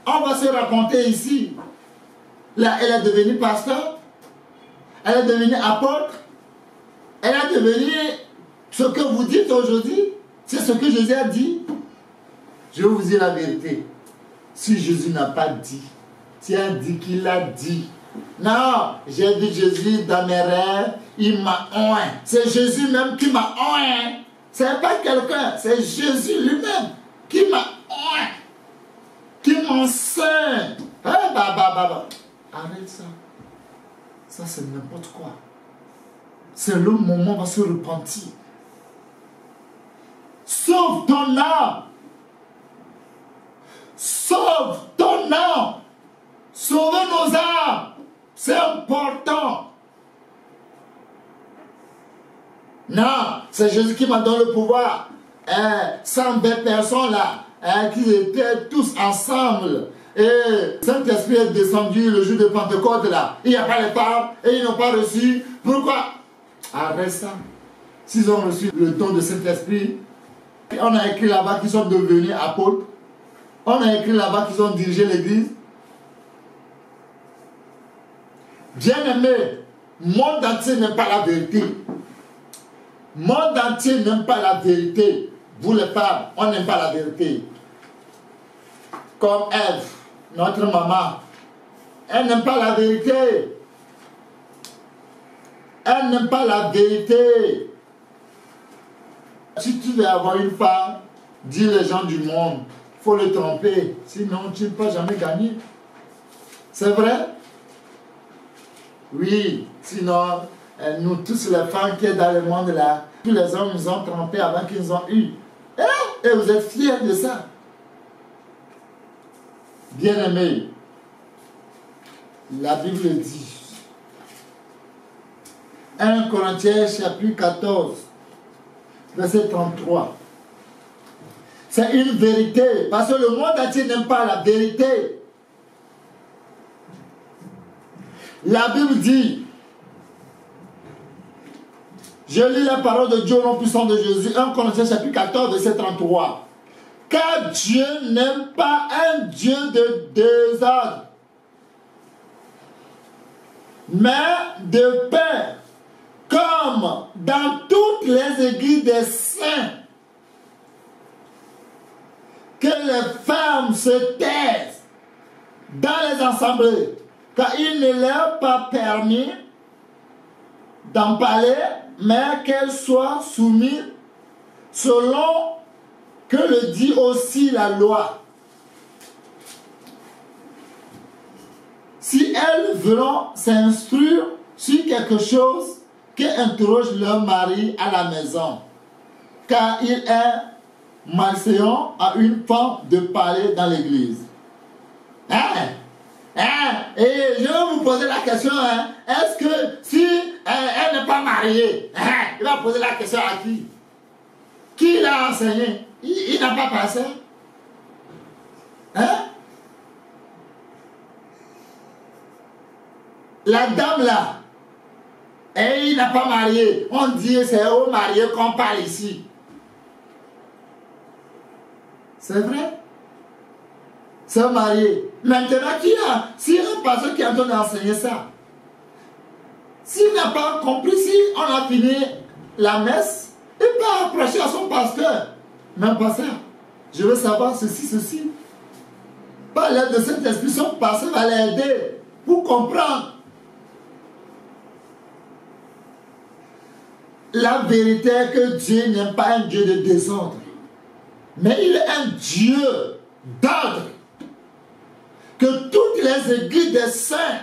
On va se raconter ici. Là, elle est devenue pasteur. Elle est devenue apôtre. Elle est devenue ce que vous dites aujourd'hui. C'est ce que Jésus a dit. Je vais vous dire la vérité. Si Jésus n'a pas dit, tu as dit qu'il a dit. Non, j'ai vu Jésus dans mes rêves. Il m'a oint. C'est Jésus même qui m'a oint. Ce n'est pas quelqu'un, c'est Jésus lui-même qui m'a oint. Qui m'enseigne. Arrête ça. Ça, c'est n'importe quoi. C'est le moment où on va se repentir. Sauve ton âme. Sauve ton âme. Sauve nos âmes. C'est important. Non, c'est Jésus qui m'a donné le pouvoir. 120 personnes là, qui étaient tous ensemble. Et Saint-Esprit est descendu le jour de Pentecôte là. Il n'y a pas les femmes et ils n'ont pas reçu. Pourquoi? Arrête ça. S'ils ont reçu le don de Saint-Esprit, on a écrit là-bas qu'ils sont devenus apôtres. On a écrit là-bas qu'ils ont dirigé l'église. Bien-aimé, monde entier n'aime pas la vérité. Monde entier n'aime pas la vérité. Vous les femmes, on n'aime pas la vérité. Comme Ève, notre maman, elle n'aime pas la vérité. Elle n'aime pas la vérité. Si tu veux avoir une femme, dis les gens du monde, il faut le tromper. Sinon, tu ne peux jamais gagner. C'est vrai? Oui, sinon, nous tous les femmes qui sont dans le monde là, tous les hommes nous ont trompés avant qu'ils nous ont eu. Et vous êtes fiers de ça. Bien-aimés, la Bible dit, 1 Corinthiens chapitre 14, verset 33. C'est une vérité, parce que le monde entier n'aime pas la vérité. La Bible dit, je lis la parole de Dieu au nom puissant de Jésus, 1 Corinthiens chapitre 14, verset 33. Car Dieu n'aime pas un Dieu de désordre, mais de paix, comme dans toutes les églises des saints. Que les femmes se taisent dans les assemblées, car il ne leur est pas permis d'en parler, mais qu'elles soient soumises selon que le dit aussi la loi. Si elles veulent s'instruire sur quelque chose, qu'elles interrogent leur mari à la maison, car il est malséant à une femme de parler dans l'église. Et je vais vous poser la question, est-ce que si elle n'est pas mariée, il va poser la question à qui? Qui l'a enseigné? Il n'a pas passé. La dame là, et il n'a pas marié. On dit c'est aux mariés qu'on parle ici. C'est vrai? C'est marié. Maintenant, qui a? Si un pasteur qui est en train d'enseigner ça, s'il n'a pas compris, si on a fini la messe, il peut approcher à son pasteur. Même pasteur, je veux savoir ceci. Par l'aide de cette esprit, son pasteur va l'aider pour comprendre. La vérité est que Dieu n'est pas un Dieu de désordre, mais il est un Dieu d'ordre. Que toutes les églises des saints,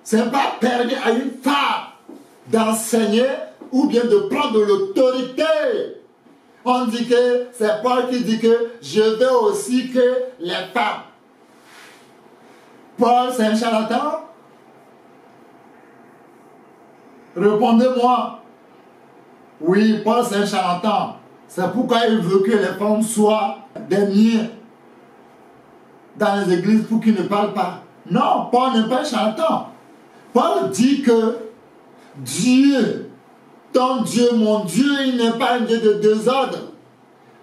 ce n'est pas permis à une femme d'enseigner ou bien de prendre l'autorité. On dit que c'est Paul qui dit que je veux aussi que les femmes. Paul, c'est un charlatan? Répondez-moi. Oui, Paul, c'est un charlatan. C'est pourquoi il veut que les femmes soient des niais dans les églises pour qu'ils ne parlent pas. Non, Paul n'est pas un charlatan. Paul dit que Dieu, ton Dieu, mon Dieu, il n'est pas un Dieu de désordre,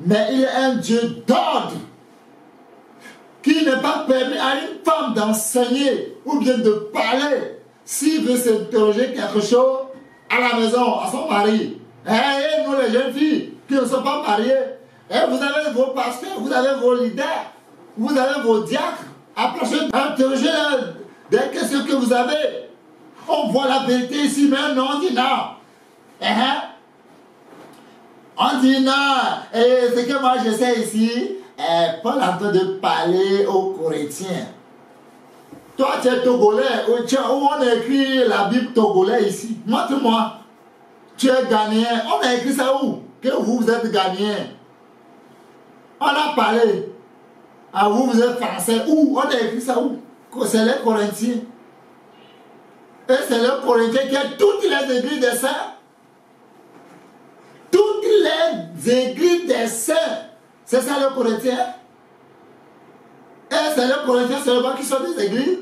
mais il est un Dieu d'ordre, qui n'est pas permis à une femme d'enseigner ou bien de parler s'il veut s'interroger quelque chose à la maison, à son mari. Et nous les jeunes filles qui ne sont pas mariées, et vous avez vos pasteurs, vous avez vos leaders, vous avez vos diacres, approchez, interrogez des questions que vous avez. On voit la vérité ici, mais non, on dit non. On dit non. Et ce que moi je sais ici, Paul est en train de parler aux Corinthiens. Toi, tu es Togolais, où on a écrit la Bible Togolais ici. Montre-moi. Tu es Ghanéen. On a écrit ça où? Que vous êtes Ghanéen. On a parlé. Ah, vous êtes Français. Où? On a écrit ça où? C'est les Corinthiens. Et c'est les Corinthiens qui ont toutes les églises des saints. Toutes les églises des saints. C'est ça les Corinthiens? Et c'est les Corinthiens seulement qui sont des églises?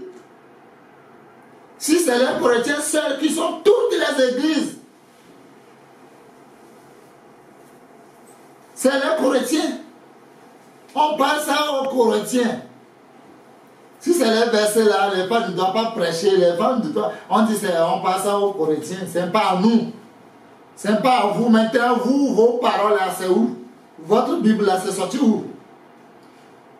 Si c'est les Corinthiens seuls qui sont toutes les églises, c'est les Corinthiens. On parle ça aux Corinthiens. Si c'est les versets là, les femmes ne doivent pas prêcher, les femmes ne doivent pas. On dit on parle ça aux Corinthiens, c'est pas à nous. C'est pas à vous. Maintenant, vous, vos paroles là, c'est où? Votre Bible là, c'est sorti où?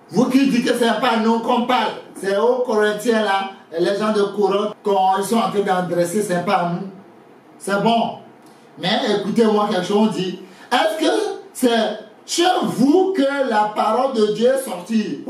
Vous qui dites que c'est pas à nous qu'on parle, c'est aux Corinthiens là, et les gens de Corinthe, quand ils sont en train d'adresser, c'est pas à nous. C'est bon. Mais écoutez-moi quelque chose, on dit, est-ce que c'est chez vous que la parole de Dieu est sortie.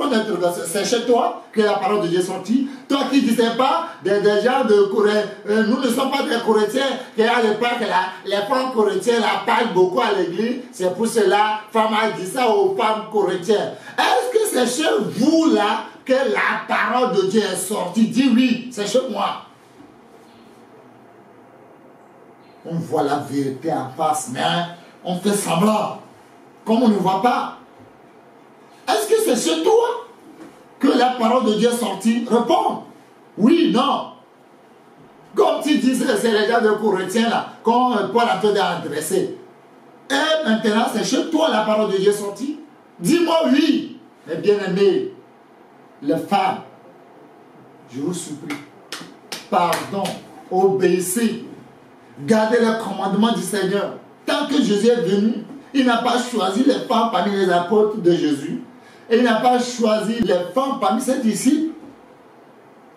C'est chez toi que la parole de Dieu est sortie. Toi qui ne disais pas des gens de Corée, nous ne sommes pas des Corétiens, qu'à l'époque, les femmes corétiennes la parlent beaucoup à l'église. C'est pour cela, femme a dit ça aux femmes corétiennes. Est-ce que c'est chez vous là que la parole de Dieu est sortie? Dis oui, c'est chez moi. On voit la vérité en face, mais on fait semblant. Comme on ne voit pas. Est-ce que c'est chez toi que la parole de Dieu est sortie? Réponds. Oui, non. Comme tu disais, c'est les gens de Corinthien là, quand Paul a fait adresser. Et maintenant, c'est chez toi la parole de Dieu est sortie? Dis-moi oui. Mes bien-aimés, les femmes, je vous supplie, pardon, obéissez, gardez le commandement du Seigneur. Tant que Jésus est venu, il n'a pas choisi les femmes parmi les apôtres de Jésus. Et il n'a pas choisi les femmes parmi ses disciples.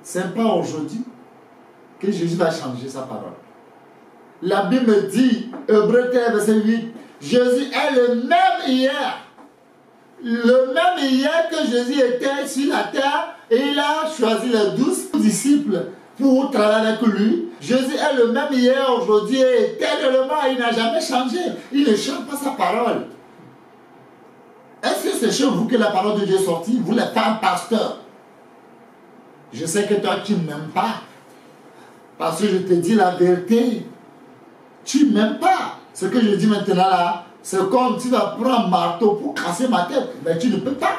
Ce n'est pas aujourd'hui que Jésus va changer sa parole. La Bible dit, Hébreux 13, verset 8, Jésus est le même hier. Le même hier que Jésus était sur la terre, et il a choisi les 12 disciples pour travailler avec lui. Jésus est le même hier, aujourd'hui et éternellement. Il n'a jamais changé. Il ne change pas sa parole. Est-ce que c'est chez vous que la parole de Dieu est sortie? Vous, les femmes pasteurs. Je sais que toi, tu ne m'aimes pas. Parce que je te dis la vérité. Tu ne m'aimes pas. Ce que je dis maintenant là, c'est comme tu vas prendre un marteau pour casser ma tête. Mais tu ne peux pas.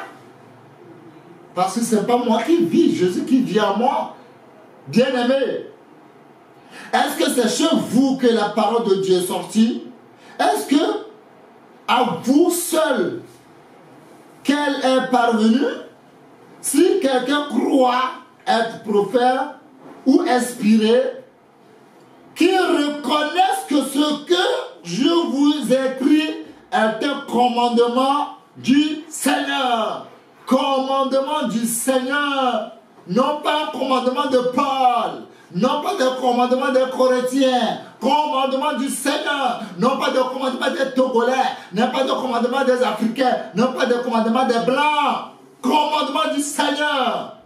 Parce que ce n'est pas moi qui vis. Jésus qui vit en moi. Bien-aimé, est-ce que c'est chez vous que la parole de Dieu est sortie? Est-ce que à vous seul qu'elle est parvenue? Si quelqu'un croit être prophète ou inspiré, qu'il reconnaisse que ce que je vous écris est un commandement du Seigneur. Commandement du Seigneur. Non pas un commandement de Paul, non pas de commandement des Corintiens, commandement du Seigneur, non pas de commandement des Togolais, non pas de commandement des Africains, non pas de commandement des Blancs, commandement du Seigneur.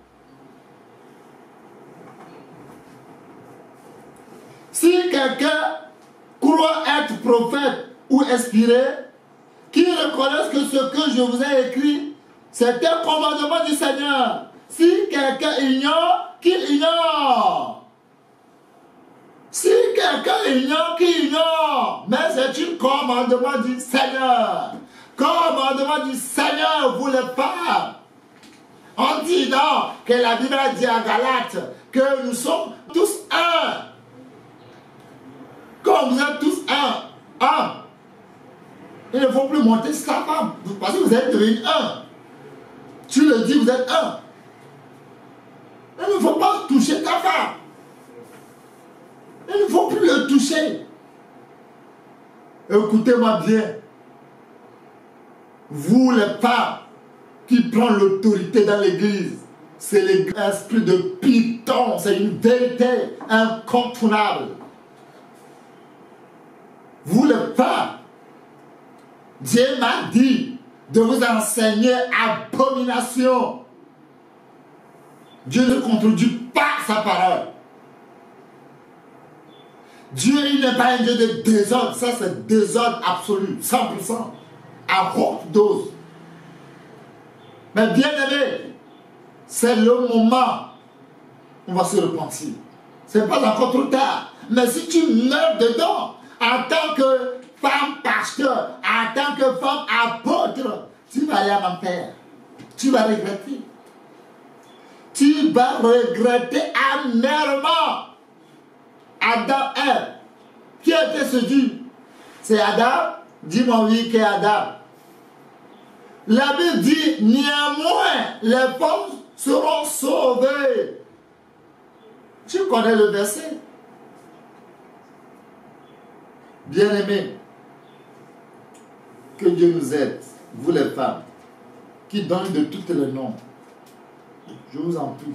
Si quelqu'un croit être prophète ou inspiré, qu'il reconnaisse que ce que je vous ai écrit, c'est un commandement du Seigneur. Si quelqu'un ignore, qu'il ignore. Si quelqu'un ignore, qu'il ignore. Mais c'est un commandement du Seigneur. Commandement du Seigneur, vous les femmes. On dit non, que la Bible a dit à Galates que nous sommes tous un. Comme vous êtes tous un. Il ne faut plus monter sur ta femme. Parce que vous êtes devenus un. Tu le dis, vous êtes un. Il ne faut pas toucher ta femme. Il ne faut plus le toucher. Écoutez-moi bien. Vous, les femmes, qui prennent l'autorité dans l'église, c'est l'esprit de Python. C'est une vérité incontournable. Vous, les femmes, Dieu m'a dit de vous enseigner abomination. Dieu ne contredit pas sa parole. Dieu, il n'est pas un Dieu de désordre. Ça, c'est désordre absolu, 100%, à haute dose. Mais bien aimé, c'est le moment où on va se repentir. Ce n'est pas encore trop tard. Mais si tu meurs dedans, en tant que femme pasteur, en tant que femme apôtre, tu vas aller en enfer. Tu vas regretter. Tu vas regretter amèrement. Adam est. Qui a été séduit? C'est Adam? Dis-moi oui, qui est Adam. La Bible dit, néanmoins, les femmes seront sauvées. Tu connais le verset? Bien-aimés, que Dieu nous aide, vous les femmes, qui donnent de tous les noms. Je vous en prie.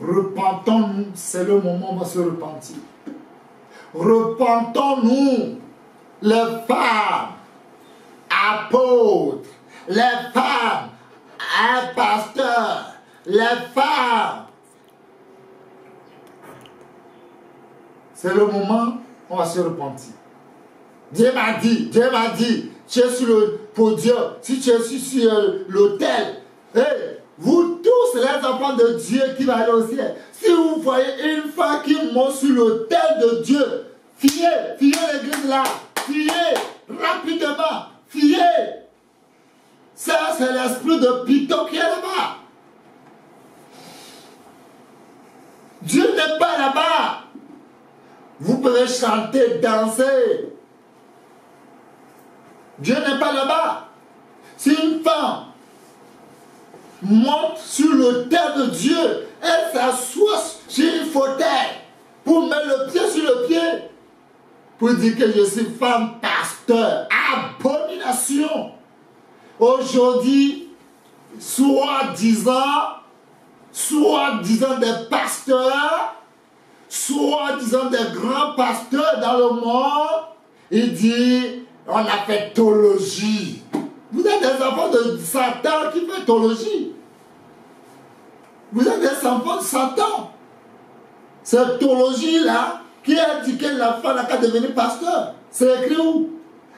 Repentons-nous, c'est le moment où on va se repentir. Repentons-nous, les femmes. apôtre, les femmes, un pasteur, les femmes. C'est le moment où on va se repentir. Dieu m'a dit, tu es sur le podium, si tu es sur l'autel, hey, vous tous les enfants de Dieu qui vont aller au ciel, si vous voyez une femme qui monte sur l'autel de Dieu, fuyez l'église là, fuyez rapidement, fuyez. Ça, c'est l'esprit de Python qui est là-bas. Dieu n'est pas là-bas. Vous pouvez chanter, danser. Dieu n'est pas là-bas. Si une femme monte sur l'autel de Dieu, elle s'assoit sur une fauteuil pour mettre le pied sur le pied, pour dire que je suis femme pasteur. Abomination. Aujourd'hui, soi-disant des pasteurs, soi-disant des grands pasteurs dans le monde, il dit, on a fait théologie. Vous êtes des enfants de Satan qui fait théologie. Vous êtes des enfants de Satan. Cette théologie-là, qui a dit que l'enfant n'a qu'à devenir pasteur. C'est écrit où?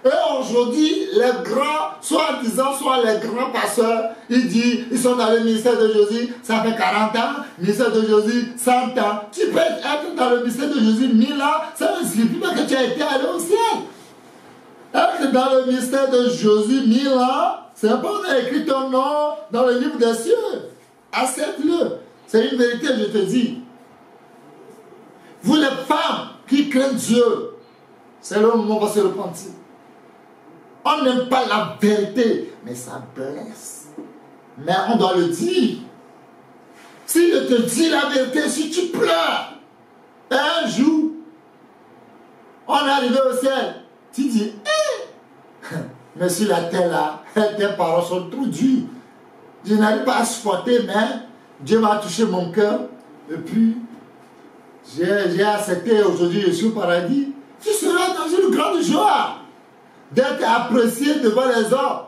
Et aujourd'hui, les grands, soi-disant, soit les grands pasteurs, ils disent, ils sont dans le ministère de Jésus, ça fait 40 ans, ministère de Jésus, 100 ans. Tu peux être dans le ministère de Jésus 1000 ans, ça ne signifie pas que tu as été allé au ciel. Être dans le ministère de Jésus 1000 ans, c'est pas on a écrit ton nom dans le livre des cieux. Accepte-le. C'est une vérité, je te dis. Vous les femmes qui craignent Dieu, c'est le moment où on va se repentir. On n'aime pas la vérité, mais ça blesse. Mais on doit le dire. Si je te dis la vérité, si tu pleures, un jour, on est arrivé au ciel, tu dis, mais sur la terre là, tes paroles sont trop dures. Je n'arrive pas à supporter, mais Dieu m'a touché mon cœur. Et puis, j'ai accepté aujourd'hui, je suis au paradis. Tu seras dans une grande joie d'être apprécié devant les hommes.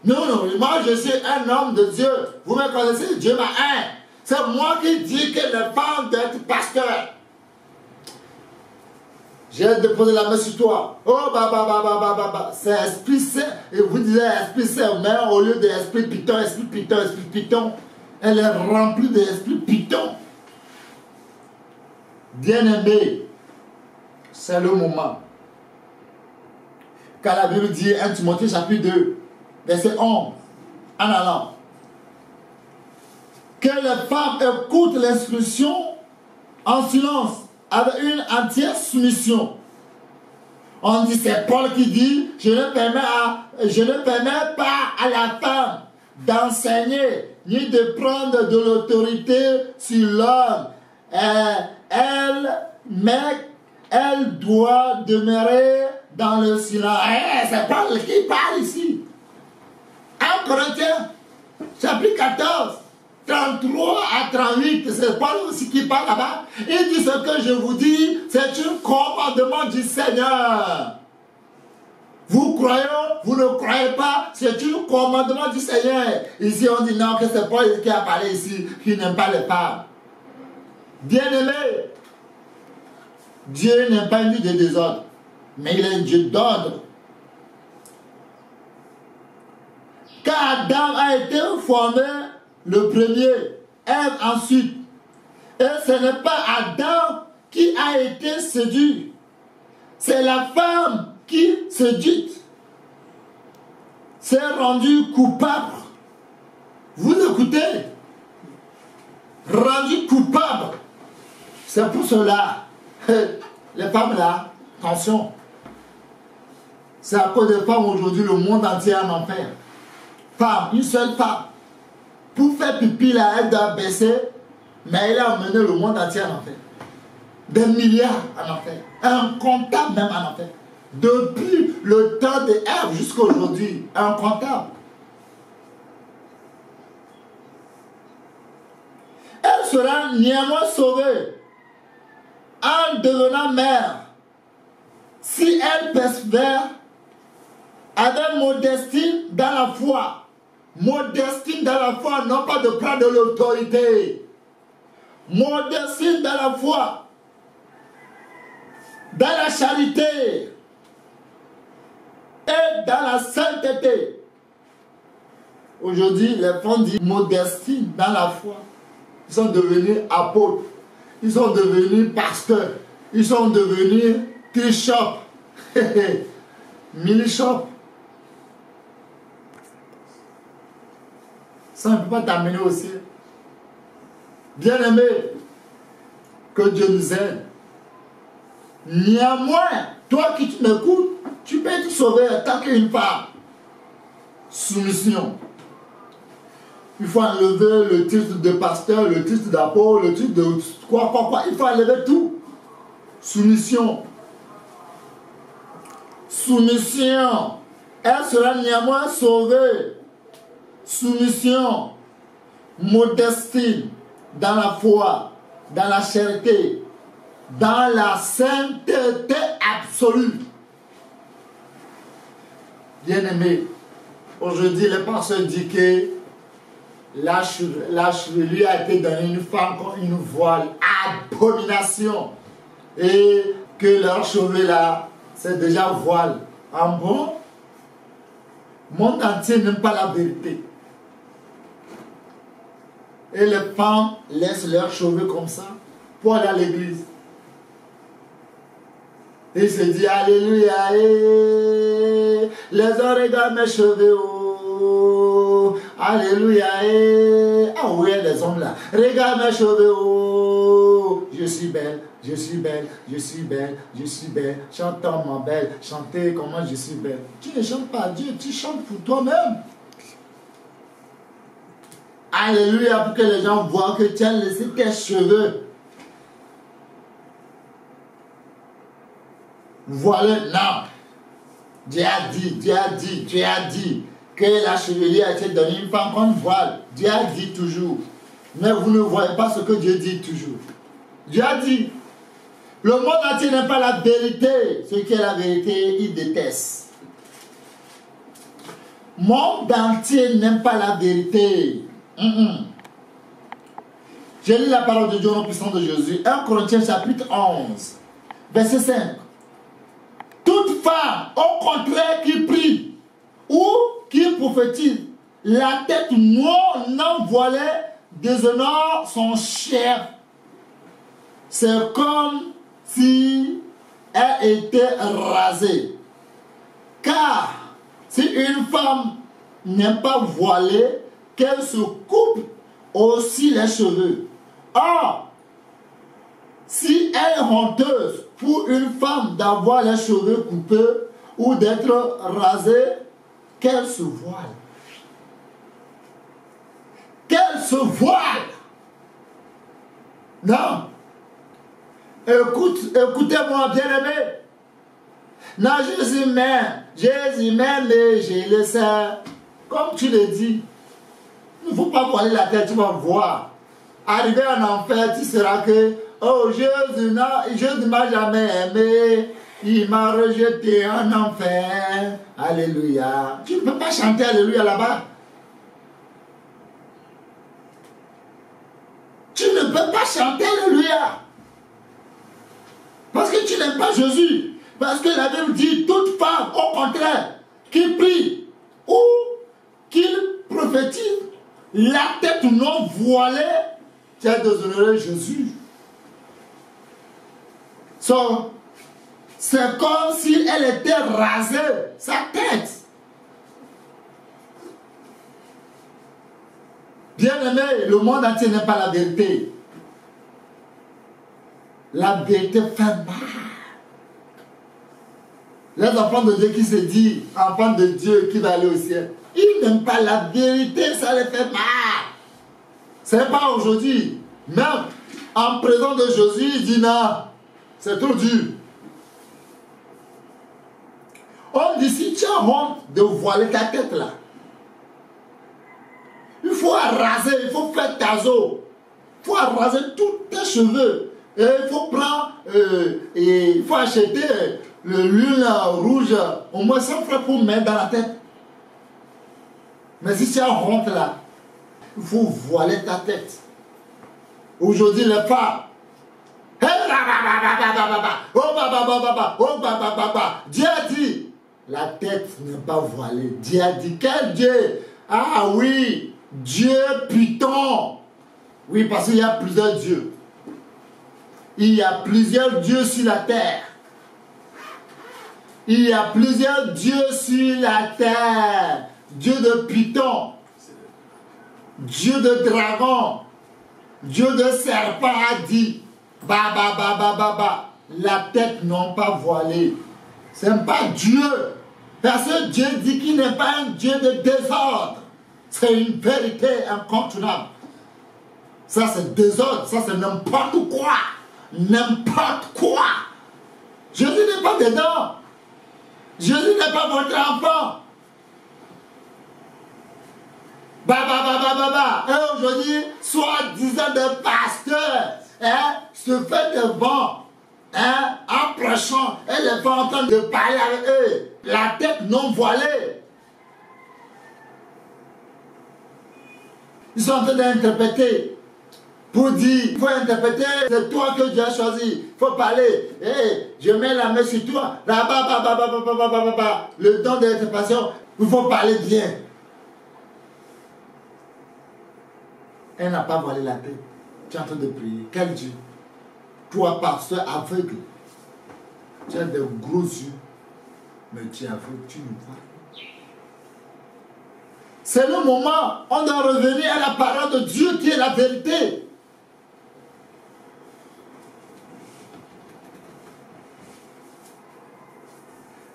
Non, moi je suis un homme de Dieu. Vous me connaissez, Dieu m'a un. C'est moi qui dis que les femmes doivent être pasteurs. J'ai déposé la main sur toi. Oh, c'est Esprit Saint. Et vous disiez Esprit Saint, mais au lieu d'Esprit Python, elle est remplie d'Esprit Python. Bien-aimé, c'est le moment. Car la Bible dit, 1 Timothée chapitre 2, verset 11, en allant, que les femmes écoutent l'instruction en silence, avec une entière soumission. On dit, c'est Paul qui dit, je ne permets pas à la femme d'enseigner, ni de prendre de l'autorité sur l'homme. Elle doit demeurer dans le silence. C'est Paul qui parle ici. 1 Corinthiens, chapitre 14, 33 à 38, c'est Paul aussi qui parle là-bas. Il dit, ce que je vous dis, c'est un commandement du Seigneur. Vous croyez, vous ne croyez pas, c'est un commandement du Seigneur. Ici, on dit non, que c'est Paul qui a parlé ici, qui n'aime pas les femmes. Bien-aimé, Dieu n'est pas un Dieu de désordre, mais il est un Dieu d'ordre. Car Adam a été formé le premier, Ève ensuite. Et ce n'est pas Adam qui a été séduit, c'est la femme qui, séduite, s'est rendue coupable. Vous écoutez? Rendue coupable. C'est pour cela, les femmes là, attention, c'est à cause des femmes aujourd'hui, le monde entier est en enfer. Femme, une seule femme, pour faire pipi là, elle doit baisser, mais elle a emmené le monde entier en enfer. Des milliards en enfer, incontable même en enfer. Depuis le temps de Ève jusqu'à aujourd'hui, incontable. Elle sera néanmoins sauvée en devenant mère si elle persévère Avec modestie dans la foi. Modestie dans la foi, non pas de prendre l'autorité. Modestie dans la foi. Dans la charité. Et dans la sainteté. Aujourd'hui, les femmes disent modestie dans la foi. Ils sont devenus apôtres. Ils sont devenus pasteurs. Ils sont devenus t-shop. Mini-shop. Ça ne peut pas t'amener au ciel. Bien-aimé, que Dieu nous aide. Néanmoins, toi qui m'écoutes, tu peux être sauvé tant qu'une femme. Soumission. Il faut enlever le titre de pasteur, le titre d'apôtre, le titre de quoi. Il faut enlever tout. Soumission. Soumission. Elle sera néanmoins sauvée. Soumission. Modestie. Dans la foi. Dans la charité. Dans la sainteté absolue. Bien-aimé, aujourd'hui, le pasteur dit que la chevelure a été donnée à une femme comme une voile. Abomination. Et que leur cheveux là, c'est déjà voile. En bon, le monde entier n'aime pas la vérité. Et les femmes laissent leurs cheveux comme ça pour aller à l'église. Et il se dit, alléluia, les hommes regardent mes cheveux, oh, alléluia, ah oui, les hommes là, regarde mes cheveux, oh, je suis belle, je suis belle, je suis belle, je suis belle, chantons ma belle, chantez comment je suis belle. Tu ne chantes pas à Dieu, tu chantes pour toi-même. Alléluia, pour que les gens voient que tu as laissé tes cheveux. Voilà, non. Dieu a dit que la chevelure a été donnée une femme comme voile. Dieu a dit toujours. Mais vous ne voyez pas ce que Dieu dit toujours. Dieu a dit. Le monde entier n'aime pas la vérité. Ce qui est la vérité, il déteste. Le monde entier n'aime pas la vérité. J'ai lu la parole de Dieu au puissant de Jésus. 1 Corinthiens chapitre 11, verset 5. Toute femme, au contraire, qui prie ou qui prophétise, la tête non voilée déshonore son chef. C'est comme si elle était rasée. Car si une femme n'est pas voilée, qu'elle se coupe aussi les cheveux. Or, si elle est honteuse pour une femme d'avoir les cheveux coupés ou d'être rasée, qu'elle se voile. Qu'elle se voile. Non. Écoutez-moi, bien-aimé. Non, Jésus m'aime, mais je le sais. Comme tu le dis, il ne faut pas voiler la tête, tu vas voir. Arrivé en enfer, tu seras que, oh, Jésus ne m'a jamais aimé, il m'a rejeté en enfer. Alléluia. Tu ne peux pas chanter Alléluia là-bas. Tu ne peux pas chanter Alléluia. Parce que tu n'aimes pas Jésus. Parce que la Bible dit, toute femme, au contraire, qui prie ou qui prophétise, la tête non voilée, tu as déshonoré Jésus. C'est comme si elle était rasée, sa tête. Bien-aimé, le monde entier n'aime pas la vérité. La vérité fait mal. Les enfants de Dieu qui se disent, enfants de Dieu qui va aller au ciel, ils n'aiment pas la vérité, ça les fait mal. C'est pas aujourd'hui. Même en présence de Jésus, il dit non, c'est trop dur. On dit si tu as honte de voiler ta tête là, il faut raser, il faut faire tazo, il faut raser tous tes cheveux. Et il faut prendre, il faut acheter le lune rouge, au moins ça ferait pour mettre dans la tête. Mais si tu as honte là, il faut voiler ta tête. Aujourd'hui, les femmes, Dieu a dit, la tête n'est pas voilée. Dieu a dit, quel Dieu? Ah oui, Dieu Python. Oui, parce qu'il y a plusieurs dieux. Il y a plusieurs dieux sur la terre. Il y a plusieurs dieux sur la terre. Dieu de Python, Dieu de dragon, Dieu de serpent a dit, la tête non pas voilée. Ce n'est pas Dieu. Parce que Dieu dit qu'il n'est pas un Dieu de désordre. C'est une vérité incontournable. Ça c'est désordre, ça c'est n'importe quoi. N'importe quoi. Jésus n'est pas dedans. Jésus n'est pas votre enfant. Et aujourd'hui, soi-disant des pasteurs se fait devant en prêchant et les gens en train de parler avec eux. La tête non voilée. Ils sont en train d'interpréter. Pour dire, il faut interpréter, c'est toi que Dieu a choisi. Il faut parler. Hey, je mets la main sur toi. Le don de l'interprétation, il faut parler bien. Elle n'a pas voilé la tête. Tu es en train de prier. Quel Dieu? Toi, pasteur aveugle. Tu as des gros yeux. Mais tu es aveugle, tu ne vois pas. C'est le moment, on doit revenir à la parole de Dieu qui est la vérité.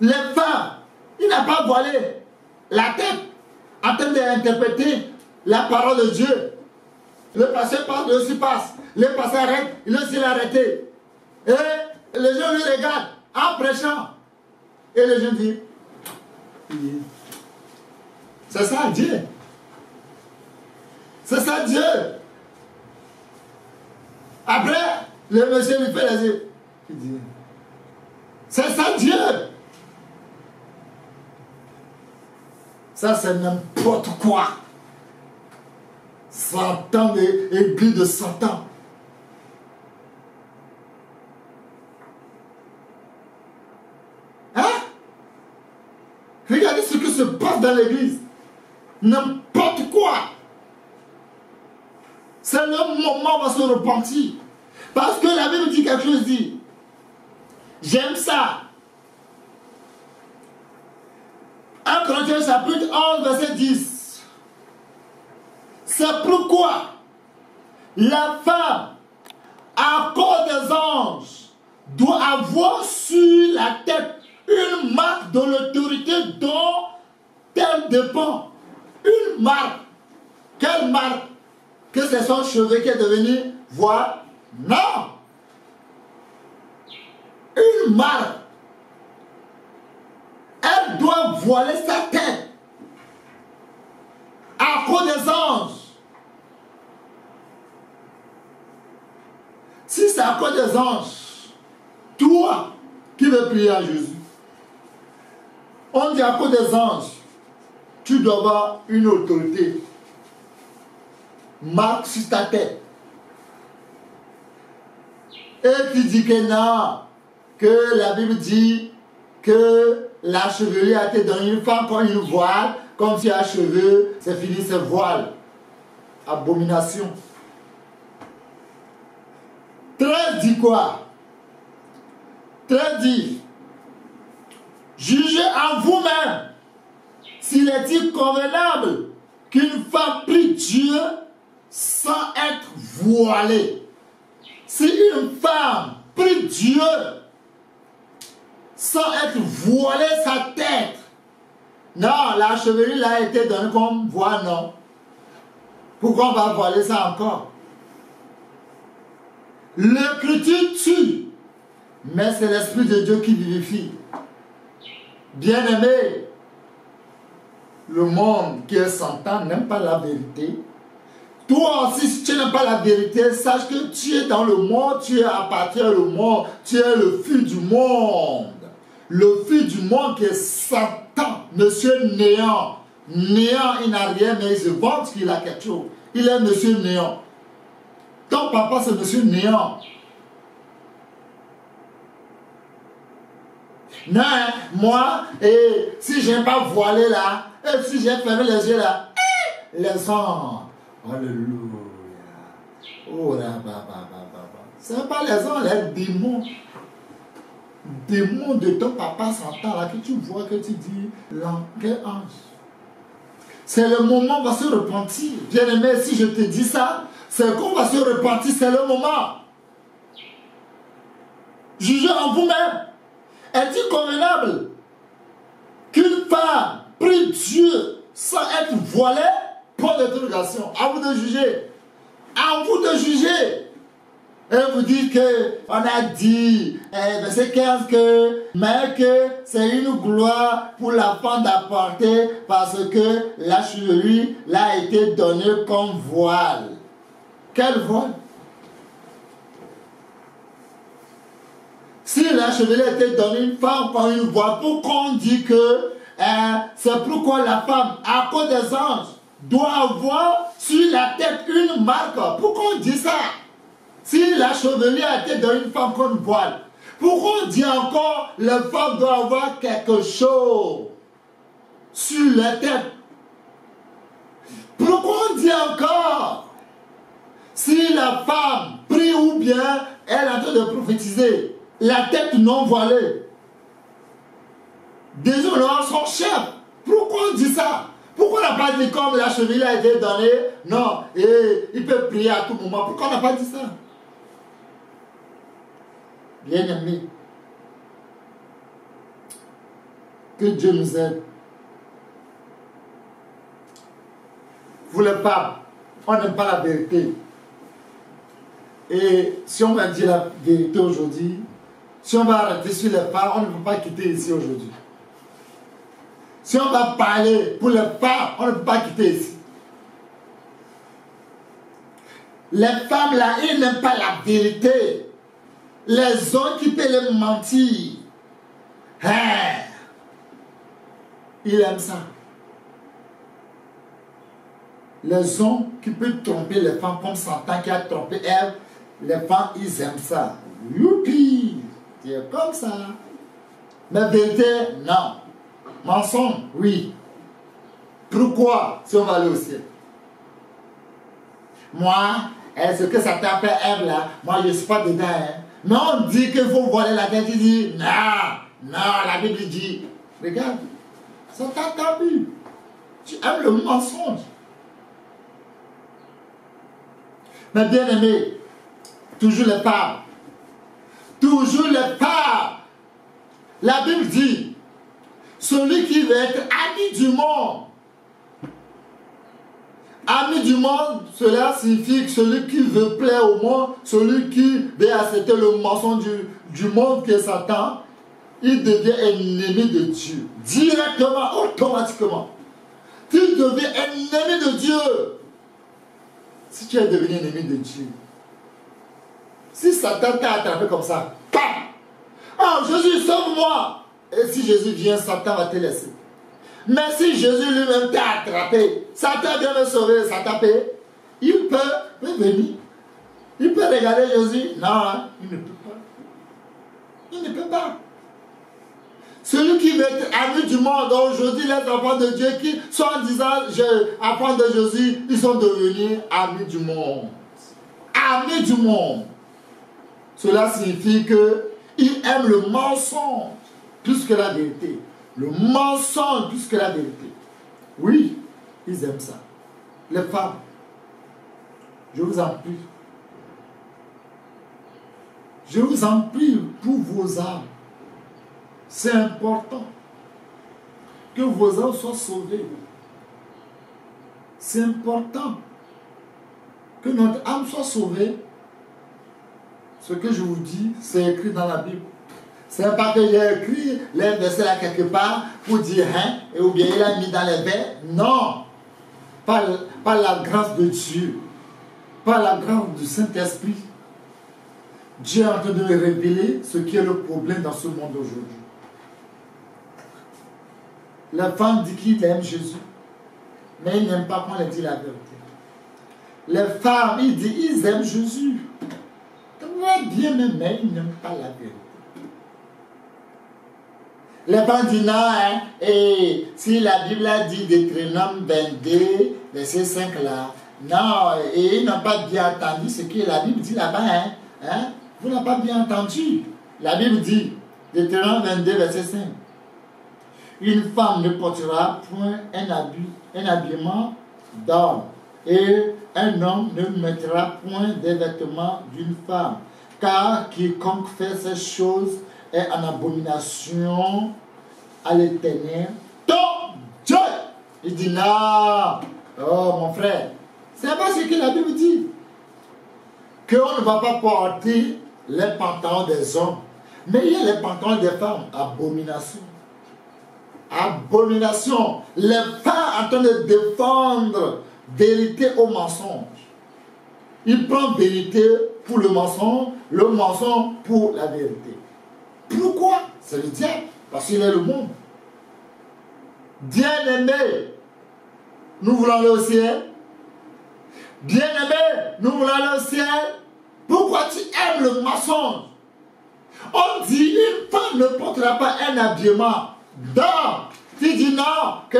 Les femmes, il n'a pas voilé la tête en train d'interpréter la parole de Dieu. Le passé passe, le aussi passe. Le passé arrête, il aussi l'a arrêté. Et les gens lui regardent en prêchant. Et les gens disent, c'est ça Dieu. C'est ça Dieu. Après, le monsieur lui fait les yeux. Il dit, c'est ça Dieu. Ça c'est n'importe quoi. 100 ans d'église de 100 ans. Hein? Regardez ce qui se passe dans l'église. N'importe quoi. C'est le moment où on va se repentir. Parce que la Bible dit quelque chose, dit. J'aime ça. 1 Corinthiens chapitre 11, verset 10. C'est pourquoi la femme, à cause des anges, doit avoir sur la tête une marque de l'autorité dont elle dépend. Une marque. Quelle marque? Que c'est son cheveu qui est devenu voile? Non. Une marque. Elle doit voiler sa tête à cause des anges. Si c'est à cause des anges, toi qui veux prier à Jésus, on dit à cause des anges, tu dois avoir une autorité. Marque sur ta tête. Et tu dis que non, que la Bible dit que la chevelure a été donnée une femme comme une voile, comme si un cheveu, c'est fini, c'est voile. Abomination. 13 dit quoi? 13 dit, jugez en vous-même s'il est convenable qu'une femme prie Dieu sans être voilée. Si une femme prie Dieu sans être voilée sa tête, non, la chevelure a été donnée comme voile, non. Pourquoi on va voiler ça encore? L'écriture tue, mais c'est l'Esprit de Dieu qui vivifie. Bien-aimé, le monde qui est sans temps n'aime pas la vérité. Toi aussi, si tu n'aimes pas la vérité, sache que tu es dans le monde, tu appartiens au monde, tu es le fils du monde. le fils du monde qui est Satan, monsieur Néant. Néant, il n'a rien, mais il se vante qu'il a quelque chose. Il est monsieur Néant. Ton papa, c'est monsieur Néant. Non, moi, si je n'ai pas voilé là, et si j'ai fermé les yeux là, les gens, alléluia. Oh là, ce n'est pas les gens, les démons. Démons de ton papa Satan là, que tu vois, que tu dis, quel ange. C'est le moment où on va se repentir. Bien-aimé, si je te dis ça, c'est qu'on va se repentir, c'est le moment. Jugez en vous-même. Est-il convenable qu'une femme prie Dieu sans être voilée? Point d'interrogation. À vous de juger. À vous de juger. Et vous dites qu'on a dit, verset 15, mais que c'est une gloire pour la femme d'apporter parce que la chevelure l'a été donnée comme voile. Quel voile? Si la chevelure a été donnée une femme comme une voile, pourquoi on dit que c'est pourquoi la femme, à cause des anges, doit avoir sur la tête une marque? Pourquoi on dit ça? Si la chevelure a été donnée une femme comme une voile, pourquoi on dit encore la femme doit avoir quelque chose sur la tête? Pourquoi on dit encore si la femme prie ou bien elle est en train de prophétiser, la tête non voilée? Désolé, son chef. Pourquoi on dit ça? Pourquoi on n'a pas dit comme la chevelure a été donnée? Non, et il peut prier à tout moment. Pourquoi on n'a pas dit ça? Bien-aimés, que Dieu nous aide. Vous les femmes, on n'aime pas la vérité. Et si on va dire la vérité aujourd'hui, si on va arrêter sur les femmes, on ne peut pas quitter ici aujourd'hui. Si on va parler pour les femmes, on ne peut pas quitter ici. Les femmes là, ils n'aiment pas la vérité. Les hommes qui peuvent les mentir, ils aiment ça. Les hommes qui peuvent tromper les femmes comme Satan qui a trompé Ève, les femmes, ils aiment ça. Youpi! C'est comme ça. Mais vérité, non. Mensonge, oui. Pourquoi si on va aller au ciel? Moi, ce que Satan fait Ève là, moi je ne suis pas dedans. Mais on dit qu'il faut voiler la tête, il dit, non, la Bible dit, regarde, Satan t'a vu. Tu aimes le mensonge. Mais bien aimé, toujours les femmes. Toujours les femmes. La Bible dit, celui qui veut être ami du monde. Ami du monde, cela signifie que celui qui veut plaire au monde, celui qui veut accepter le mensonge du monde qui est Satan, il devient ennemi de Dieu. Directement, automatiquement. Tu deviens ennemi de Dieu. Si tu es devenu ennemi de Dieu, si Satan t'a attrapé comme ça, bam! Oh Jésus, sauve-moi! Et si Jésus vient, Satan va te laisser. Mais si Jésus lui-même t'a attrapé, Satan vient me sauver, Satan peut, il peut venir. Il peut regarder Jésus. Non, il ne peut pas. Il ne peut pas. Celui qui veut être ami du monde, aujourd'hui les enfants de Dieu qui sont en disant enfants de Jésus, ils sont devenus amis du monde. Amis du monde. Cela signifie qu'ils aiment le mensonge plus que la vérité. Le mensonge plus que la vérité. Oui, ils aiment ça. Les femmes, je vous en prie. Je vous en prie pour vos âmes. C'est important que vos âmes soient sauvées. C'est important que notre âme soit sauvée. Ce que je vous dis, c'est écrit dans la Bible. Ce n'est pas que j'ai écrit les versets là quelque part pour dire hein, et ou bien il a mis dans les vers. Non, par la grâce de Dieu, par la grâce du Saint-Esprit. Dieu est en train de révéler ce qui est le problème dans ce monde aujourd'hui. Les femmes disent qu'ils aiment Jésus, mais ils n'aiment pas qu'on leur dise la vérité. Les femmes, ils disent qu'ils aiment Jésus. Très bien, mais ils n'aiment pas la vérité. Les femmes disent non, hein, et si la Bible a dit Deutéronome 22, verset 5 là, non, et ils n'ont pas bien entendu ce que la Bible dit là-bas, hein, vous n'avez pas bien entendu. La Bible dit, Deutéronome 22, verset 5, une femme ne portera point un habillement d'homme, et un homme ne mettra point des vêtements d'une femme, car quiconque fait ces choses est en abomination à l'Éternel, ton Dieu. Il dit non, oh mon frère, c'est pas ce que la Bible dit, qu'on ne va pas porter les pantalons des hommes, mais il y a les pantalons des femmes, abomination. Abomination. Les femmes en train de défendre vérité au mensonge. Ils prennent vérité pour le mensonge pour la vérité. Pourquoi? C'est le diable, parce qu'il est le monde. Bien-aimé, nous voulons aller au ciel. Bien-aimé, nous voulons aller au ciel. Pourquoi tu aimes le mensonge? On dit une femme ne portera pas un habillement d'homme. Tu dis non, que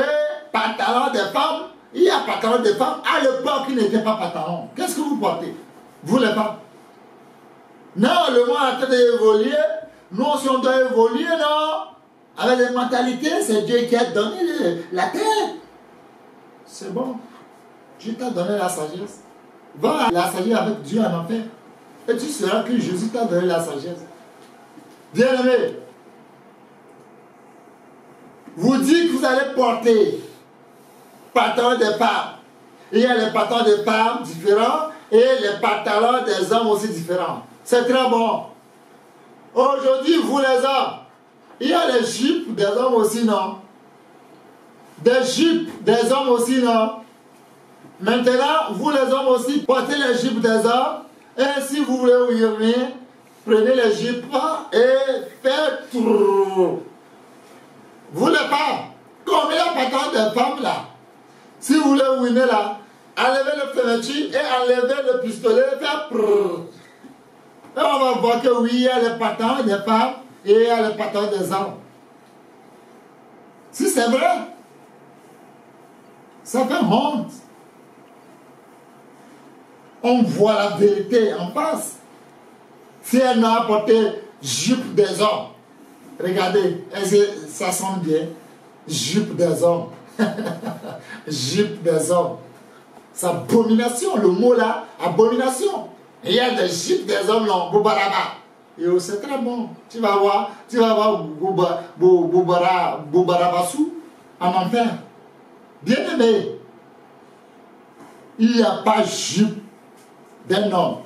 pantalon des femmes, il y a pantalon des femmes à l'époque qui n'était pas pantalon. Qu'est-ce que vous portez? Vous les femmes? Non, le monde est en train d'évoluer. Nous aussi on doit évoluer, non? Avec les mentalités, c'est Dieu qui a donné la terre. C'est bon. Dieu t'a donné la sagesse. Va à la sagesse avec Dieu en enfer. Et tu sauras que Jésus t'a donné la sagesse. Bien-aimé, vous dites que vous allez porter pantalons des femmes. Il y a les pantalons des femmes différents et les pantalons des hommes aussi différents. C'est très bon. Aujourd'hui, vous les hommes, il y a les jupes des hommes aussi, non? Des jupes des hommes aussi, non? Maintenant, vous les hommes aussi, portez les jupes des hommes. Et si vous voulez uriner, prenez les jupes et faites tout. Vous les femmes, comme il y a pantalon des femmes là, si vous voulez uriner là, enlevez le fermeture et enlevez le pistolet et faites prrr. Et on va voir que oui, il y a les pantalons des femmes et il y a les pantalons des hommes. Si c'est vrai, ça fait honte. On voit la vérité en face. Si elle n'a porté jupe des hommes, regardez, ça sent bien. Jupe des hommes. Jupe des hommes. C'est abomination, le mot là, abomination. Il y a des jupes des hommes là, Boubaraba. Et c'est très bon. Tu vas voir Boubarabassou en enfer. Bien aimé, il n'y a pas jupe d'un homme.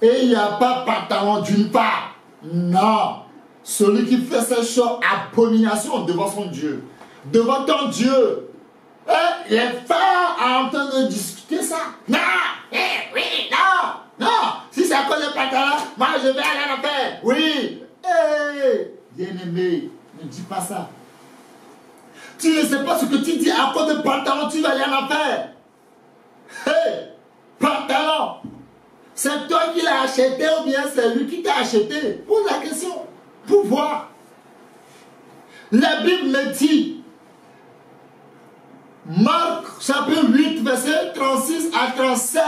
Et il n'y a pas pantalon d'une part. Non. Celui qui fait ces choses, abomination devant son Dieu. Devant ton Dieu. Et les femmes sont en train de discuter ça. Non. Oui, non. Non. Si c'est à cause de pantalon, moi je vais aller en enfer. Oui. Bien-aimé, ne dis pas ça. Tu ne sais pas ce que tu dis à cause de pantalon, tu vas aller en enfer. Pantalon. C'est toi qui l'as acheté ou bien c'est lui qui t'a acheté? Pose la question pour voir. La Bible me dit, Marc chapitre 8, verset 36 à 37,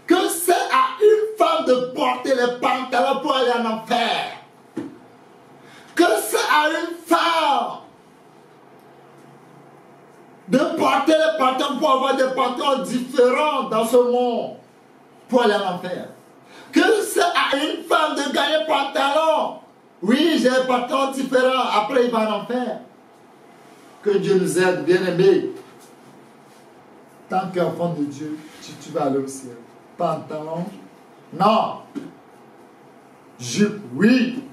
que c'est à une femme de porter les pantalons pour aller en enfer. Que c'est à une femme de porter les pantalons pour avoir des pantalons différents dans ce monde pour aller en enfer. Que c'est à une femme de gagner pantalon. Oui, j'ai un pantalon différent. Après, il va en enfer. Que Dieu nous aide, bien-aimés. Tant qu'enfant de Dieu, tu vas aller au ciel. Pantalon? Non. Jupe? Oui.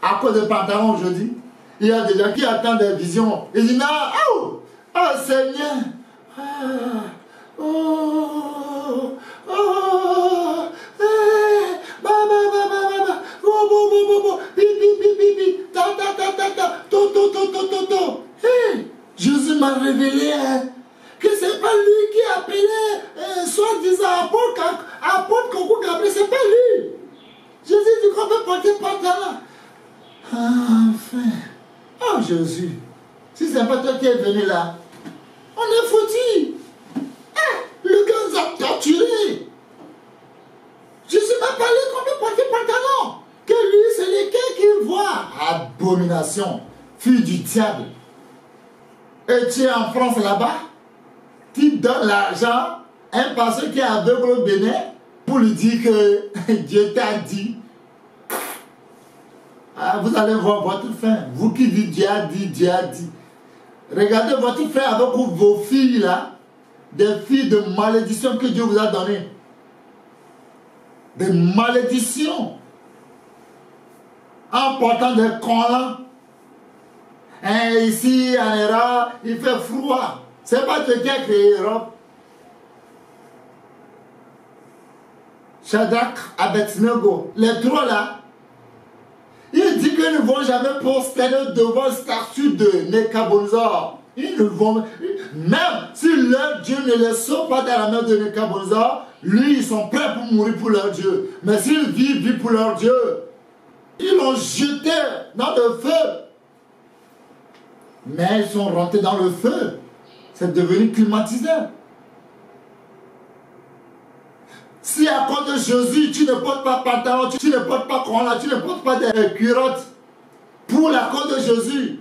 À cause de pantalon aujourd'hui, il y a des gens qui attendent des visions. Ils disent non. Oh, oh Seigneur. Ah, oh, oh, m'a révélé que c'est pas lui qui a appelé soi-disant apôtre Coucou Gabriel, c'est pas lui. Jésus dit qu'on peut porter pantalon. Enfin. Oh Jésus, si c'est pas toi qui es venu là, on est foutu. Le gars nous a torturés. Jésus m'a parlé qu'on peut porter pantalon. Que lui, c'est lesquels qui voit. Abomination, fille du diable. Et tu es en France là-bas, tu donnes l'argent à un pasteur qui est aveugle au Bénin pour lui dire que Dieu t'a dit. Vous allez voir votre fin. Vous qui dites Dieu a dit, Dieu a dit. Regardez votre fin avec vos filles là, des filles de malédiction que Dieu vous a données. Des malédictions. En portant des collants. Ici, en Europe, il fait froid. C'est pas Dieu qui a créé l'Europe. Shadrach, Abednego, les trois là, il dit qu'ils ne vont jamais prosterner devant la statue de Nebuchadnezzar. Ils ne vont, même si leur Dieu ne les sauve pas dans la main de Nebuchadnezzar, lui, ils sont prêts pour mourir pour leur Dieu. Mais s'ils vivent pour leur Dieu, ils l'ont jeté dans le feu. Mais ils sont rentrés dans le feu. C'est devenu climatisé. Si à cause de Jésus, tu ne portes pas pantalon, tu ne portes pas collant, tu ne portes pas des culottes, pour la cause de Jésus,